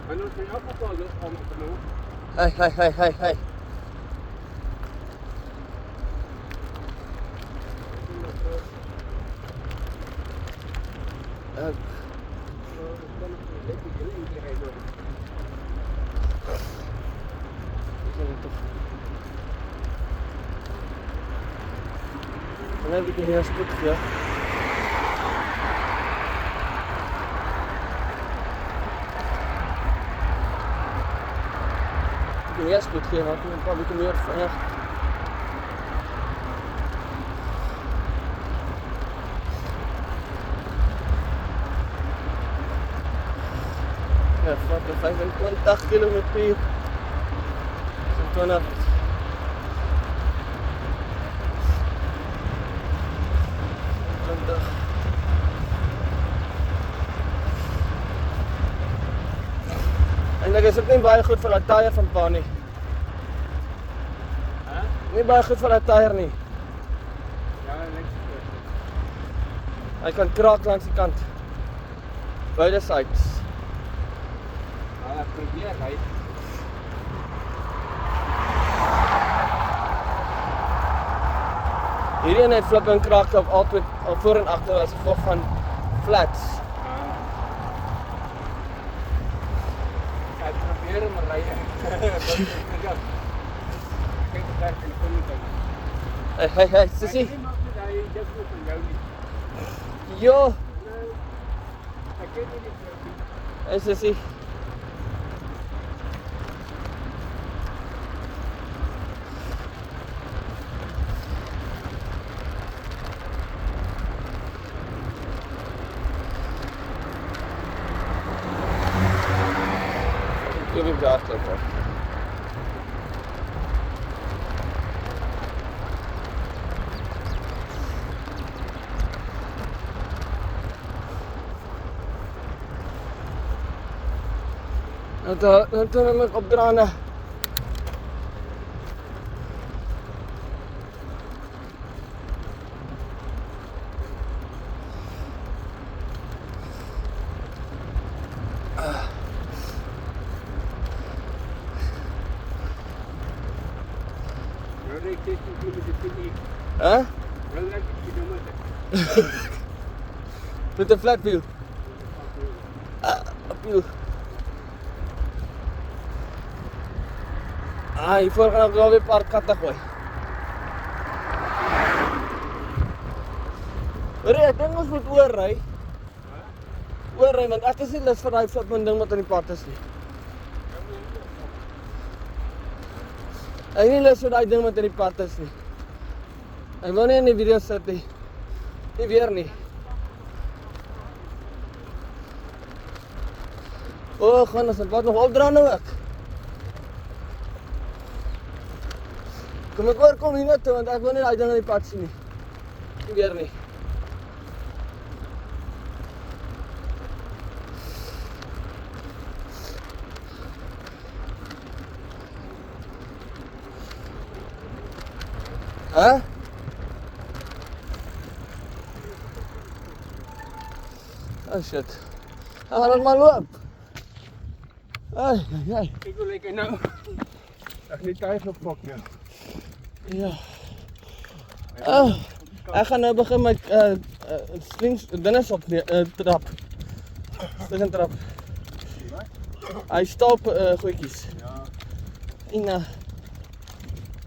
B: En dan zijn afgevallen dus om te doen.
C: Hey. Dan heb ik een heel spoedje. Ik heb een heel spoedje, had ik een paar weken meer van echt. Ja, fucking 25 km/h. 20. En ek is ook nie baie goed vir daai tyre van pa nie. Nie baie goed vir daai tyre nie.
B: Ja, niks.
C: Hy kan kraak langs die kant. Beide sides.
B: Ja, probeer hy.
C: Hierdie een het flipping kraak op al twee al voor en agter as gevolg van flats.
B: Ek probeer om ry. Ja. Kyk dit daar in die kant.
C: Hey, sissie.
B: Hy maak dit hy dis moet van jou nie.
C: Jo,
B: Ek ken nie die.
C: hey sissie. Ik heb daar toch. Dan moet ik opdraaien. Huh? With the flat wheel. Uphill. Hiervoor gaan ek wel weer 'n paar katte gooi. Hoor jy, ek dink ons moet oorry. Oorry, want ek is nie lus vir daai flippende ding wat aan die pad is nie. Ek is nie lus vir daai ding wat aan die pad is nie. Ek wil nie in die video sit nie. Nie weer nie. Gaan ons pad nog opdra nou ek. Kom ek oorkom hier na toe, want ek wil nie daai ding aan die pad sien nie. Nie weer nie. Huh? Oh shit. Gaan ons maar loop. Ai.
B: Ek wil lekker nou. Ek nie tyd gepok nie.
C: Ja. Ek gaan nou begin met slings dinges op trap. Sling trap. Hy stap goedjies.
B: Ja.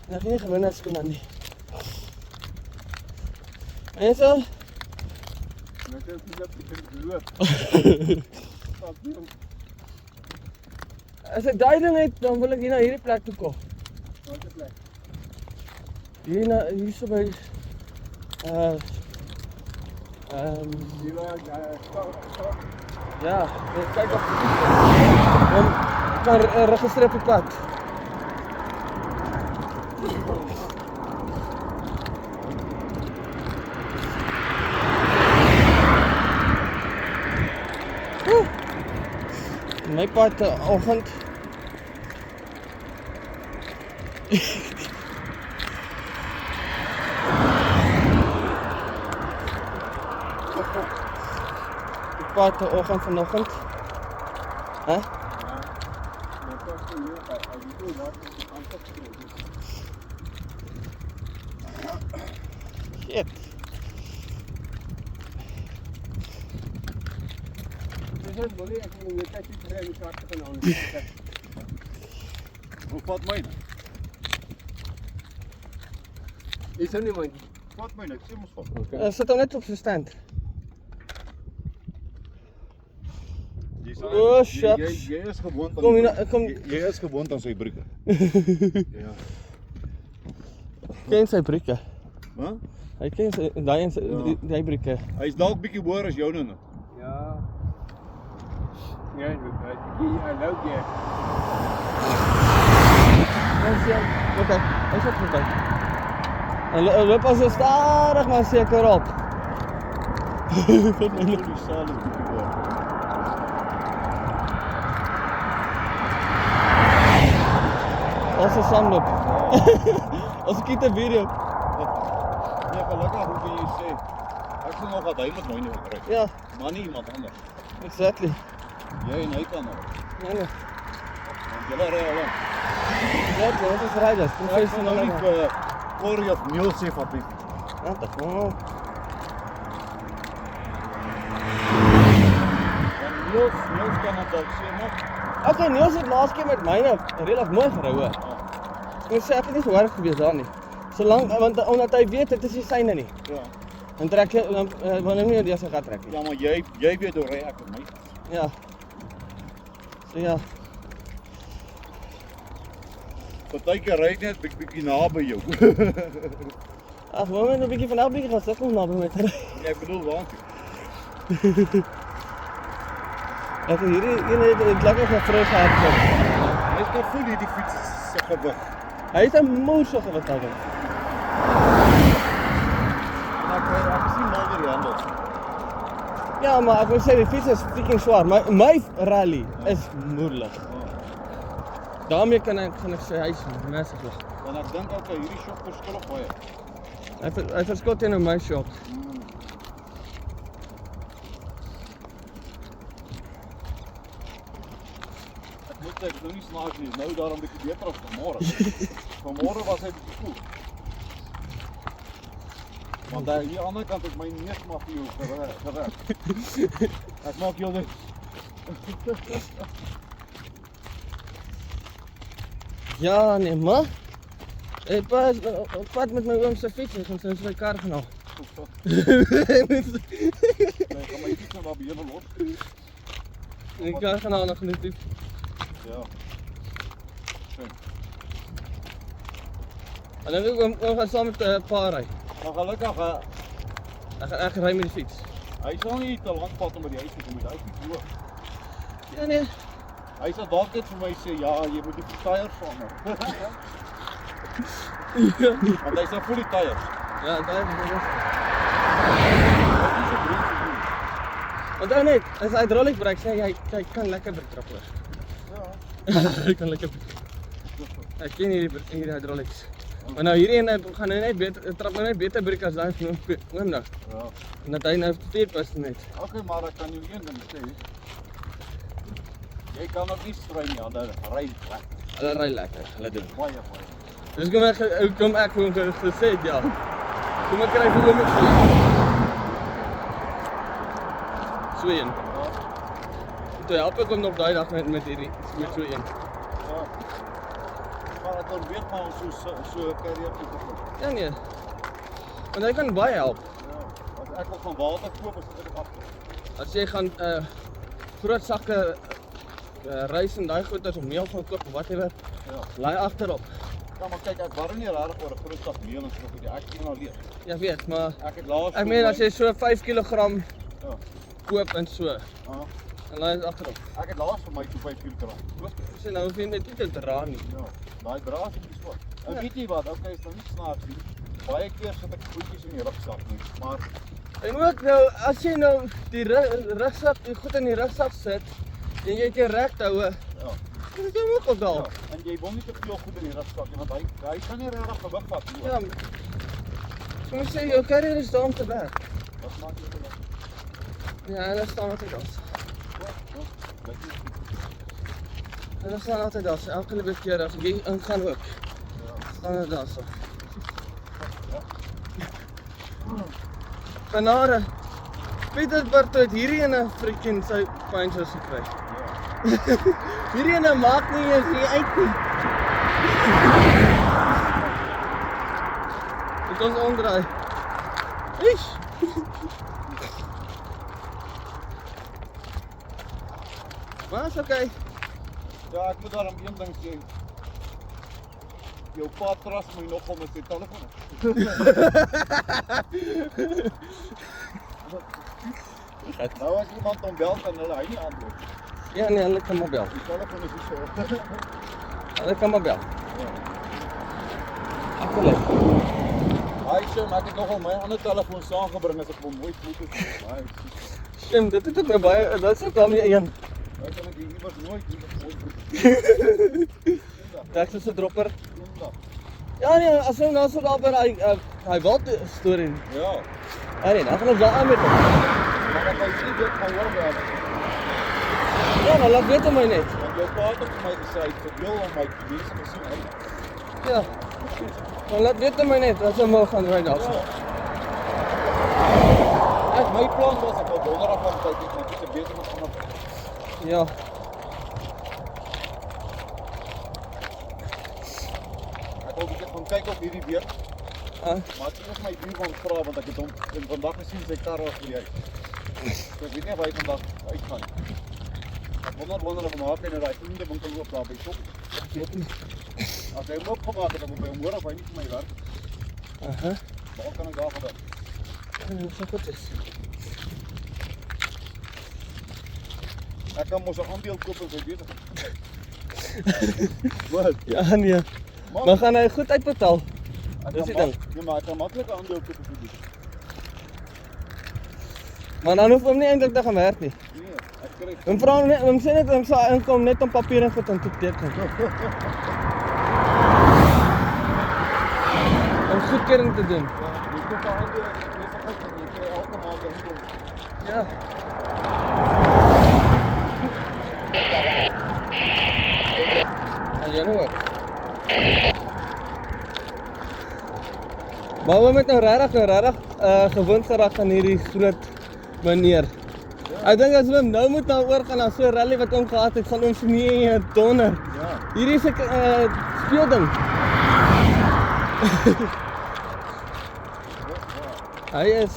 C: En ek nie gewone skoene nie. En so?
B: Net as jy begin loop.
C: As ek daai ding het, dan wil ek hier na hierdie plek toe kom.
B: Watter plek?
C: Hier so by
B: Die waar stop.
C: ja, kyk op die om kan registreer op die pad. My pad oggend. Pad oggend vanoggend. Hè? Shit.
B: Dis bolie ek moet net kyk hoe die swart te gaan aan.
A: Hoe vat myne?
B: Is er nie man?
A: Vat myne, ek sê mos vat.
C: Sit hom net op sy stand.
A: Oh,
C: shucks.
A: Jy is gewoond
C: Kom hier,
A: jy is gewoond aan sy brieke. Ja.
C: Ken sy brieke.
A: Hæ?
C: Hy ken sy daai die brieke.
A: Hy's dalk bietjie hoër as joune nou.
B: Ja. Ja, I love you.
C: Okay, hy sit verby. En loop as stadig maar seker op.
A: Wat my nog die saal is bietjie hoër.
C: Ons is saamloop. Ons kyk 'n video.
A: Ja, gelukkig hoe kan jy sê? Ek sien nog dat hy met myne wil kry.
C: Ja,
A: Maar nie iemand anders.
C: exactly.
A: Jy en hy kan nou.
C: Nee.
A: Want julle ry al lang.
C: Ja, dit is riders. Kom
A: Ek sien nou nie vir Corrie of Neil sê van die.
C: Ja, dit kom.
A: Niels kan het dalk sê nog.
C: Okay, Niels het laas keer met myne regtig mooi gery hoor. Ek moet sê ek het nie gehoor gewees daar nie. Solank want omdat hy weet dit is nie syne nie.
A: Ja.
C: En trek jy dan wil hom nie deur sy gat trek nie.
A: Ja, maar jy weet hoe ry ek met my.
C: Ja. So ja.
A: Partykeer ry ek net bietjie naby jou.
C: Ag, wou net 'n bietjie van bietjie gaan sukkel naby my te ry.
A: Ek bedoel waantoe.
C: Ek het hierdie een lekker gefris gehad.
A: Jy kan voel hierdie fiets se gewig.
C: Hy is 'n moeë gewig daar.
A: Ek sien mal deur die handel.
C: Ja, maar ek wil sê die fiets is freaking swaar. My rally is moeilik. Daarmee gaan ek sê hy is massive.
A: Want ek dink ook hierdie shop verskil op baie.
C: Hy verskil teenoor my shop.
A: Ek is nou nie snaaks nie, nou daarom bietjie beter as vanmôre. Vanmôre was hy bietjie koel. Want daar hier aan die ander kant het my neus maar vir jou gewerk. Ek maak jou net.
C: Ja, nee, maar. Ek pas op pad met my oom se fiets, ek gaan sy kar gaan haal.
A: Nee, ek gaan my fiets nou daar beheer los.
C: Die kar gaan haal nog net.
A: Ja.
C: En dan wil ek gaan saam met 'n paar ry.
A: Maar gelukkig,
C: Ek ry met die fiets.
A: hy sal nie te lank vat om by die huis te kom, hy is nie hoog.
C: Ja nee.
A: Hy sal dalk net vir my sê, ja, jy moet die tyres verander.
C: Ja.
A: Want hy sal voel die tyres.
C: Ja, daai is
A: Dit is so breed te doen.
C: onthou net, as hy hydraulic brake sê hy kan lekker brake trap hoor.
A: Ja.
C: Hy kan lekker. Ek ken hierdie hydraulics. Maar nou hierdie een gaan nou net beter trap nou net beter brake as daai van oom nou.
A: Ja.
C: En dat hy nou 4% net.
A: Okay, maar ek kan jou een ding sê. Jy kan ook nie stry nie, hulle ry lekker.
C: Hulle ry lekker, hulle doen.
A: Baie.
C: Dus kom ek gewoon gesê het, ja. Kom ek kry vir oom ek so een.
A: Ja.
C: Toe help ek hom nog daai dag met hierdie met so een.
A: Ja. Maar ek kan weet maar so carrière te begin.
C: Ja nee. Want hy kan baie help.
A: Ja. As ek wil van water koop, is dit af.
C: As jy gaan groot sakke rys en daai goeders of meel gaan koop of whatever,
A: Ja.
C: laai agterop.
A: Ja, maar kyk, ek worry nie regtig oor 'n groot sak meel en so goed nie. Ek sien nou leeg.
C: Ja weet, maar
A: Ek het laas
C: ek meen as jy so 5 kg
A: ja.
C: koop en so,
A: Ja.
C: en laai dit agterop.
A: Ek het laas vir my 5 kg.
C: So nou hoef jy net nie te dra nie.
A: Ja. Daai draad is nie swak. En weet jy wat? Okay, is nou nie snaaks nie. Baie keer sit ek goedjies in die rugsak nie, maar
C: En ook nou, as jy nou die rugsak, die goed in die rugsak sit en jy kan reg hou,
A: ja.
C: dan kan jy ook al daal.
A: Ja, en jy wil nie te veel goed in die rugsak nie, want hy kan nie regtig gewig vat nie.
C: Ja. So moet sê jou carrier is daar om te werk.
A: Wat maak jy dan?
C: Ja, hulle staan altyd daar. Hulle staan altyd daar. So elke liewe keer as ek ingaan ook, staan hulle daar so. Genade. Pietersburg het hierdie ene freaking sy pynsos gekry. Hierdie ene maak nie eens nie uit nie. Dit ons omdraai. Ish. Maar is okay.
A: Ja, ek moet daarom een ding sê. Jou pa trust my nogal met sy telefoon. Nou as iemand hom bel dan hulle hy nie antwoord.
C: Ja nee, hulle kan maar bel.
A: Die telefoon is nie so.
C: Hulle kan maar bel.
A: Ja.
C: Akkurat.
A: Hy sê maar ek het nogal my ander telefoon saamgebring as ek hom mooi foto's maak.
C: Stem, dit het ook my baie, dit is ook al meer een.
A: Hy kan ek iewers nooit mooi foto's.
C: Dit is 'n dropper.
A: Ja.
C: Ja nee, as jy nou so daar by hy wild storie.
A: Ja.
C: Ja nee, dan gaan ons daar aan met hom.
A: Maar ek sien dit gaan hoor wel.
C: Ja, nou laat weet hom my net.
A: Want jou pa het ook vir my gesê hy verdeel om my mense gesien uit.
C: Ja. Nou laat weet hom my net as hy wil gaan ry daar.
A: Ja. My plan was ek wou donderdag gaan kyk net net 'n beter nog gaan.
C: Ja.
A: Ek wil net gaan kyk op hierdie weer.
C: Ah,
A: Maar ek het my buurman vra want ek het hom vandag gesien sy kar was vir die huis. So ek weet nie of hy vandag uitgaan nie. Ek wonder of hom maak en hy vriende winkel loop daar by Top. As hy hom opgemaak het, dan moet hy hom hoor of hy nie vir my werk.
C: aha.
A: Waar kan ek daar vandaan?
C: So goed is.
A: Ek kan mos 'n aandeel koop en sy besigheid. Wat?
C: Ja nee. Maar gaan hy goed uitbetaal? Dis die ding.
A: Ja, maar ek kan maklik 'n aandeel koop en sy besigheid.
C: Maar dan hoef hom nie eintlik te gaan werk nie.
A: Nee, ek kry.
C: Hom vra net, hom sê net hom sal inkom net om papier en goed in te teken. Om goedkeuring te doen.
A: Ja, jy koop 'n aandeel en jy besigheid en jy kry elke maand 'n inkom.
C: Ja. Ja, nou. Maar we moet nou regtig gewoond geraak aan hierdie groot meneer. Ek dink as ons nou moet oorgaan na so 'n rally wat hom gehad het, gaan ons nie donder.
A: Ja.
C: Hierdie is 'n speelding. Hy is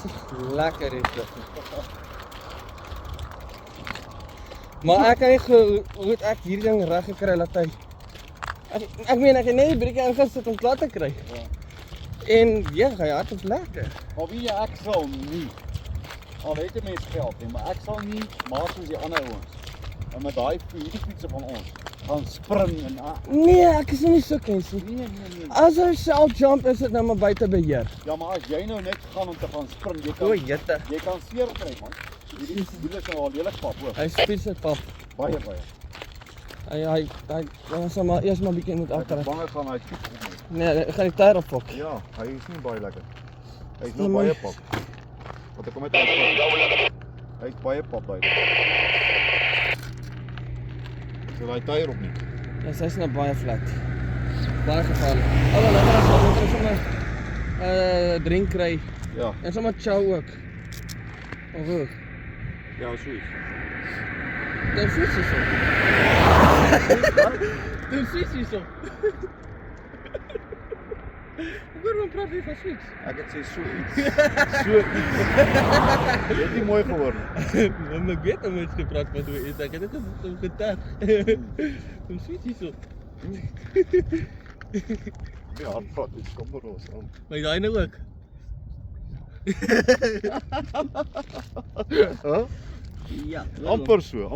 C: lekker hier. Maar ek kan nie glo hoe het ek hierdie ding reg gekry dat hy ek meen ek het net die breekie ingesit om klaar te kry.
A: Ja.
C: En ja, hy hardloop lekker.
A: Maar wie jy, ek sal nie, al het die mens geld nie, maar ek sal nie maak soos die ander ouens. En met hierdie fietsen van ons, gaan spring en
C: Nee, ek is nie so kensie.
A: nee.
C: As hy self jump is dit nou maar buite beheer.
A: Ja, maar as jy nou net gaan om te gaan spring,
C: O, jette.
A: jy kan seer kry, man. Hierdie wiele is nou al lelik pap, hoor.
C: Hy spies dit pap.
A: Baie.
C: Hy was maar eers maar bietjie moet
A: Ek
C: agter.
A: is bang gaan hy fiets op my.
C: Nee, hy gaan die tyre opfok.
A: Ja, hy is nie baie lekker. Hy is
C: Nee,
A: nou
C: maar-
A: baie pap. Want ek kom uit hy is baie pap by. So hy tyre op nie.
C: Ja, hy's nou baie flat. Baie gevaarlik. Alhoewel lekker as ons sommer drink kry
A: Ja,
C: en sommer chow ook. Of hoe?
A: ja, so iets.
C: Dan fiets jy so. Dan fiets jy so. Ek hoor hom praat weer van fiets.
A: Ek het sê so iets. So iets. Jy het nie mooi gehoor nie.
C: Maar ek weet hom iets gepraat van hoe iets. Ek het dit getuig. Dan fiets jy so.
A: Ja, praat iets kom maar ons aan.
C: Maar daai nou ook.
A: Huh?
C: Ja.
A: Amper so.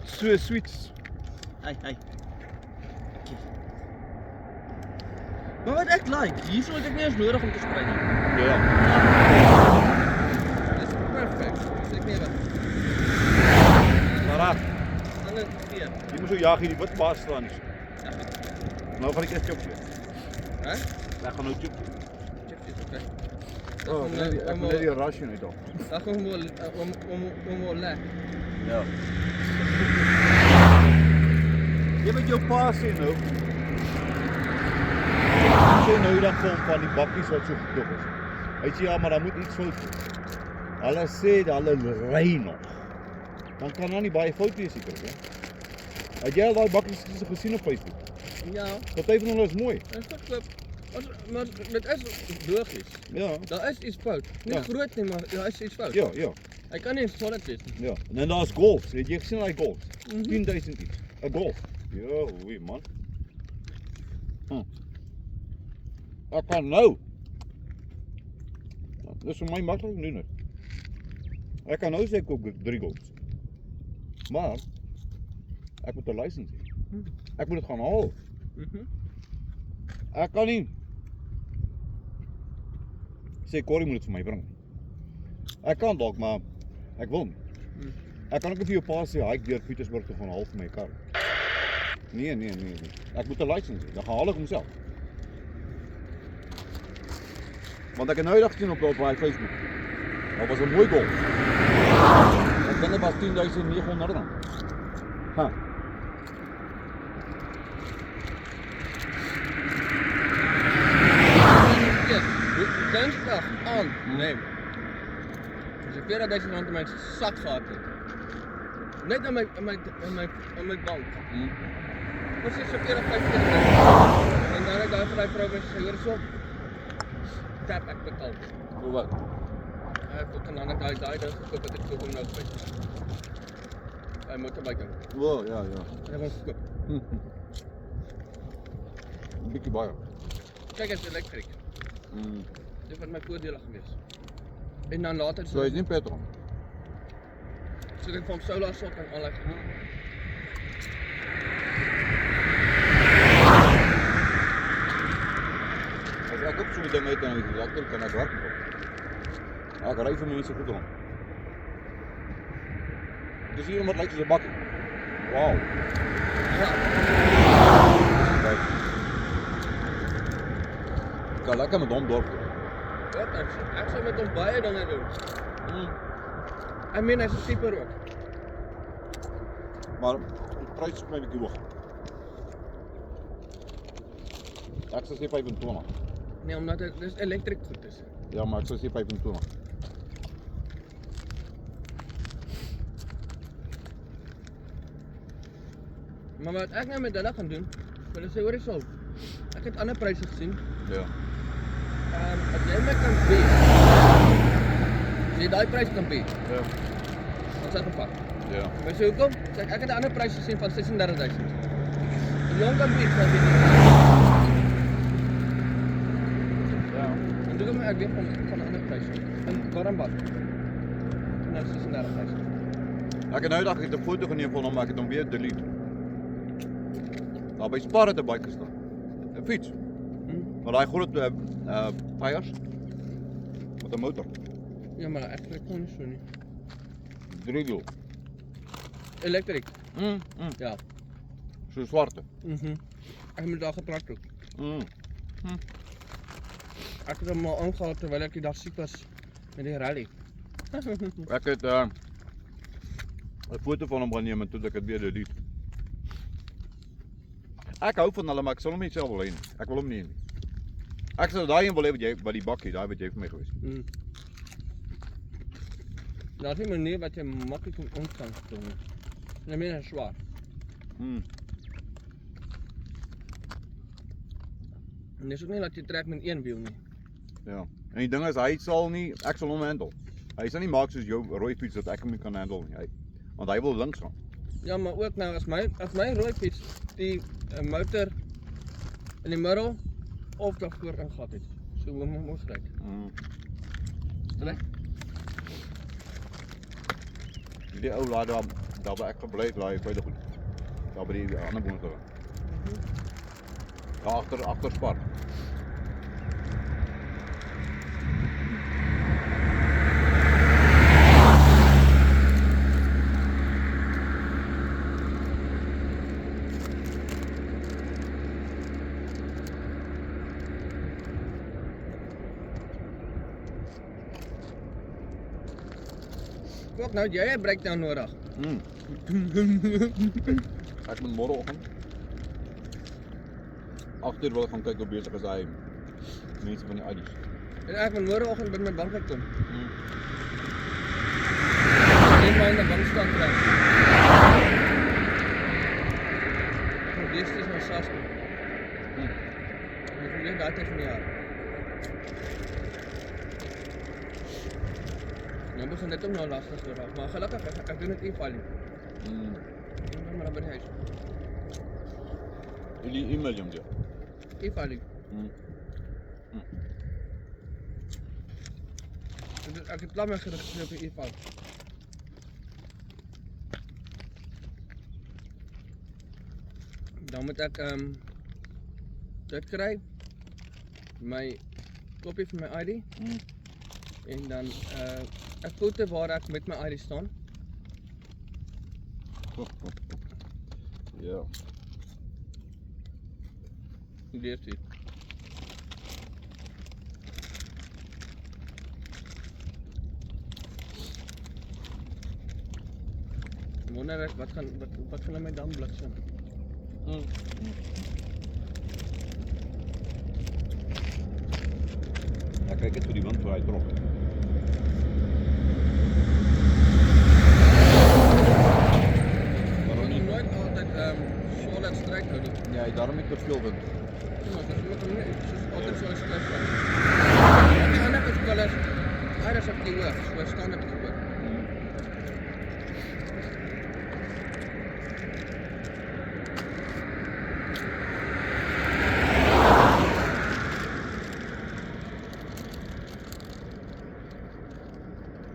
A: So sweets.
C: Hey. Maar wat ek like, hierso het ek nie eens nodig om te spring nie.
A: Ja.
C: Dis perfek. Ek nee wat.
A: Maar
C: Ander keer.
A: jy moet so jag hier die wit baas staan. Nou gaan ek eers chop.
C: Hè?
A: Ek gaan nou chop.
C: Chipsies, okay.
A: Oh, ek moet net die ration uit daar.
C: Dag om lê.
A: Ja. Jy met jou pa sê nou. Sê nou dan van die bakkies wat so gedop is. Hy sê ja, maar daar moet iets fout wees. Hulle sê dat hulle ry nog. Dan kan daar nie baie fout wees seker, hè. Het jy al daai bakkies gesien op Facebook?
C: Ja,
A: Party van hulle is mooi.
C: is goedkoop. Maar dit is logies.
A: Ja.
C: Daar is iets fout. Nie
A: Ja.
C: groot nie, maar daar is iets fout.
A: Ja.
C: Hy kan nie solid wees nie.
A: Ja. En dan daar's golfs. Het jy gesien daai golfs?
C: Mhm.
A: 10.000 iets. 'n golf. Ja, oei man. Ek kan nou. Dis vir my maklik doen dit. Ek kan nou sê ek koop 3 golfs. Maar ek moet 'n lisensie hê. Ek moet dit gaan haal. Ek kan nie sê Corrie moet dit vir my bring. Ek kan dalk, maar ek wil nie. Ek kan ook nie vir jou pa sê hy deur Pietersburg toe gaan haal vir my kar. Nee. Ek moet 'n lisensie hê. Dan gaan haal ek homself. Want ek het nou eendag gesien op daai Facebook. Daar was 'n mooi golf. Ek dink dit was 10.900 rand. Ha.
C: Dinsdag aan, nee. Dis 4000 rand in my sak gehad het. Net in my bank. Dis so 45 en dan het daai vrou my gesê, hoor so. Tap ek betaal.
A: Hoe wat?
C: Ek het dan net daai ding gekoop wat ek koop om nou te byt. Hy motorbike.
A: O, ja.
C: Hy was gekoop.
A: 'n Bietjie baie.
C: Kyk, dit is elektrik. Dit was my voordele gewees. En dan later
A: So is nie petrol.
C: so ek van solar sok en al die
A: As ek ook so 'n ding het dan lekker kan ek werk. Ek ry vir mense goed rond. Dis hier iemand lyk soos 'n bakkie. Wow.
C: ja.
A: Kyk. Ek kan lekker met hom dorp toe.
C: Wat ek sou met hom baie dinge doen. I mean hy's 'n super ook.
A: Maar die prys is vir my bietjie hoog. Ek sê 25.
C: Nee, omdat dit dis elektrik goed is.
A: Ja, maar ek sê 25.
C: Maar wat ek nou met hulle gaan doen, Hulle sê hoor hierso. Ek het ander pryse gesien.
A: Ja.
C: As jy my kan bied. As jy daai prys kan bied,
A: Ja.
C: dan sal ek gepak.
A: Ja.
C: Maar sê hoekom? Sê ek het 'n ander prys gesien van 36.000. As jy hom kan bied, sal jy nie.
A: Ja.
C: En toe kom ek weer van 'n ander prys. In Warmbad. Nou 36.000.
A: Ek het nou dag ek het 'n foto geneem van hom, maar ek het hom weer delete. Daar by Spar het 'n bike gestaan. 'n Fiets. Maar daai groot tyres met 'n motor.
C: Ja, maar ek trek hom nie so nie.
A: 3-wiel.
C: Elektrik.
A: Ja. So swarte.
C: Ek moet daar gepraat ook. Ek het hom maar aangehaal terwyl ek die dag siek was met die rally.
A: Ek het 'n foto van hom geneem en toe ek dit weer delete. Ek hou van hulle, maar ek sal hom nie self wil hê nie. Ek wil hom nie hê nie. Ek sal daai een wil hê wat die bakkie, daai wat jy vir my gewees.
C: Daar's nie 'n manier wat jy maklik om kan doen nie. En dit is swaar. En dis ook nie dat jy trek met een wiel nie.
A: Ja. En die ding is hy sal nie, ek sal hom handle. Hy sal nie maak soos jou rooi fiets dat ek hom nie kan handle nie. Want hy wil links gaan.
C: Ja, maar ook nou as my rooi fiets die motor in die middel of daar voor ingat het. So hoe moet ons ry? Reg?
A: Die ou laai daar waar ek gebly laai veilig goed. Daar by die ander motor. Daar agter Spar.
C: Wat nou jy 'n breakdown nodig?
A: Ek moet môreoggend 8:00 wil ek gaan kyk hoe besig is hy mense van die Audis.
C: En ek moet môreoggend by my bank uitkom. Ek moet in die bank staan kry. Dis is my saak. Ek moet net daai tyd van die jaar. Nou moet net om nou lastig te raak, maar gelukkig ek doen dit e-filing. Maar dan by die huis.
A: Jullie e-mail hom ja.
C: E-filing. Ek het klaar my geregistreer op die e-file. Dan moet ek dit kry. My kopie van my ID. En dan 'n foto waar ek met my ID staan.
A: Ja.
C: Lees dit. Wonder ek wat gaan my dan bliksem?
A: Ek kyk net hoe die wind draai drop.
C: Waarom nie nooit altyd solid stryd hou nie?
A: Ja, daarom het te veel wind.
C: Ja, dis moet hom nie soos altyd so skryf. Die ander geval is hy is op die hoog, so staan ek op.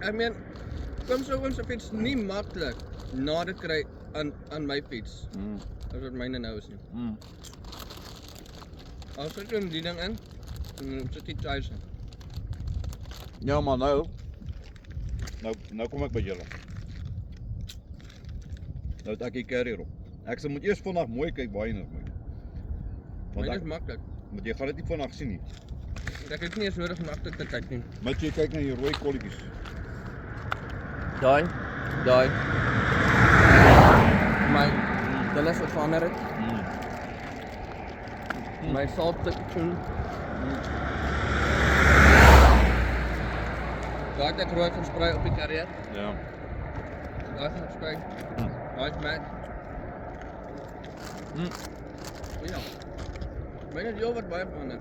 C: Ek meen, kom so ons fiets nie maklik na dit kry aan my fiets. As wat myne nou is nie. As ek doen die ding in, dan sit die tyres in.
A: Ja, maar nou kom ek by julle. Nou het ek die carrier op. Ek moet eers vandag mooi kyk waar hy nou moet.
C: Want dit is maklik.
A: Want jy gaan dit nie vandag sien nie.
C: Ek het nie eens nodig om agter te kyk nie.
A: Moet jy kyk na die rooi kolletjies.
C: Daai. My hulle het verander het. My salt doen. Daai het ek rooi gesprei op die carrier.
A: Ja.
C: Daai gaan gesprei. Daai is mat. Ja. Bijna die wat baie verander.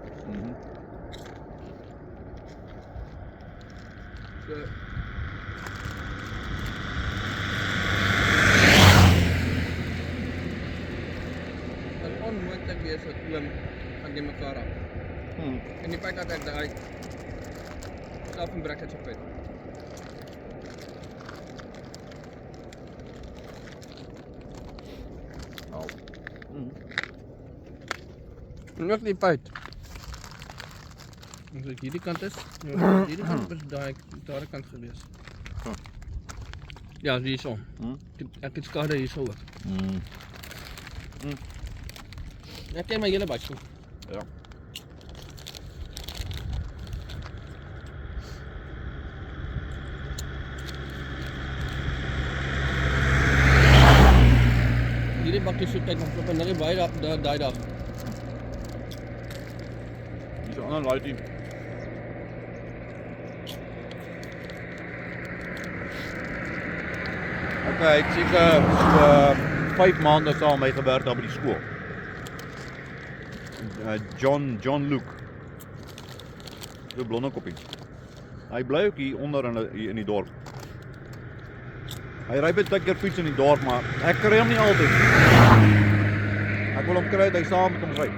C: So. Het is onmoontlik wees dat oom gaan die mekaar af. En die feit dat ek daai staf en brackets op het. En ook die feit. As ek hierdie kant is, hierdie kant is daai kant gewees. Ja, hierso. Ek het skade hierso ook. Ek ken my hele bakkie.
A: Ja.
C: Hierdie bakkie so kyk op en hulle baie daai dag.
A: Dis 'n ander laaitjie. Okay, ek sê 5 maande saam met my gewerk daar by die skool. John Luke. Die blonde koppie. Hy bly ook hier onder in die dorp. Hy ry baie keer fiets in die dorp, maar ek kry hom nie altyd. Ek wil hom kry dat hy saam met hom ry.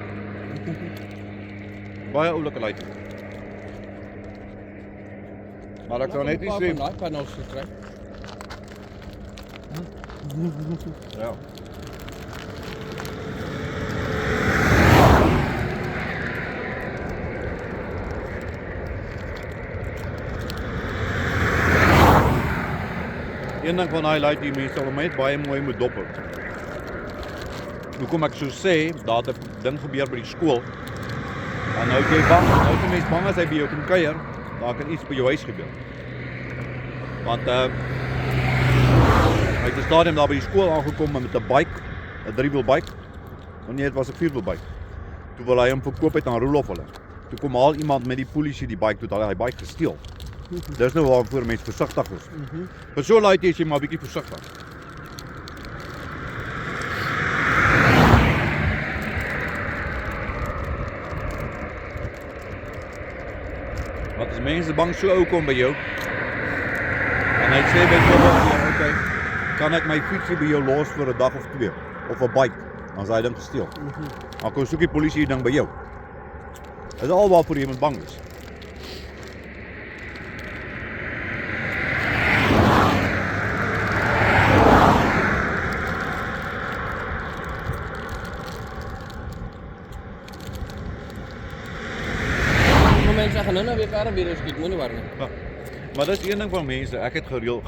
A: Baie oulike laaitjie. Maar ek sou net nie sê
C: daai panels gekry.
A: ja. Een ding van daai laaitjie mense sal hom net baie mooi moet dop hou. Hoekom ek so sê, daar het 'n ding gebeur by die skool. En nou is jy bang, nou is die mens bang as hy by jou kom kuier, daar kan iets by jou huis gebeur. Want hy het 'n stadium daar by die skool aangekom met 'n bike, 'n 3-wiel bike. Nee, dit was 'n 4-wiel bike. Toe wil hy hom verkoop het aan Roelof hulle. Toe kom haal iemand met die polisie die bike, toe het hy die bike gesteel. Dis nou waarvoor mense versigtig is. Vir so laaitjie is jy maar bietjie versigtig. Wat as mense bang so ou kom by jou? En hy sê byvoorbeeld, ja, okay, kan ek my fietsie by jou los vir 'n dag of 2 of 'n bike? Dan is hy ding gesteel. Dan kom soek die polisie die ding by jou. Dis al waarvoor jy moet bang is.
C: Mense gaan nou weer verder weer skiet, moenie worry nie.
A: Maar dis een ding van mense, ek het gereeld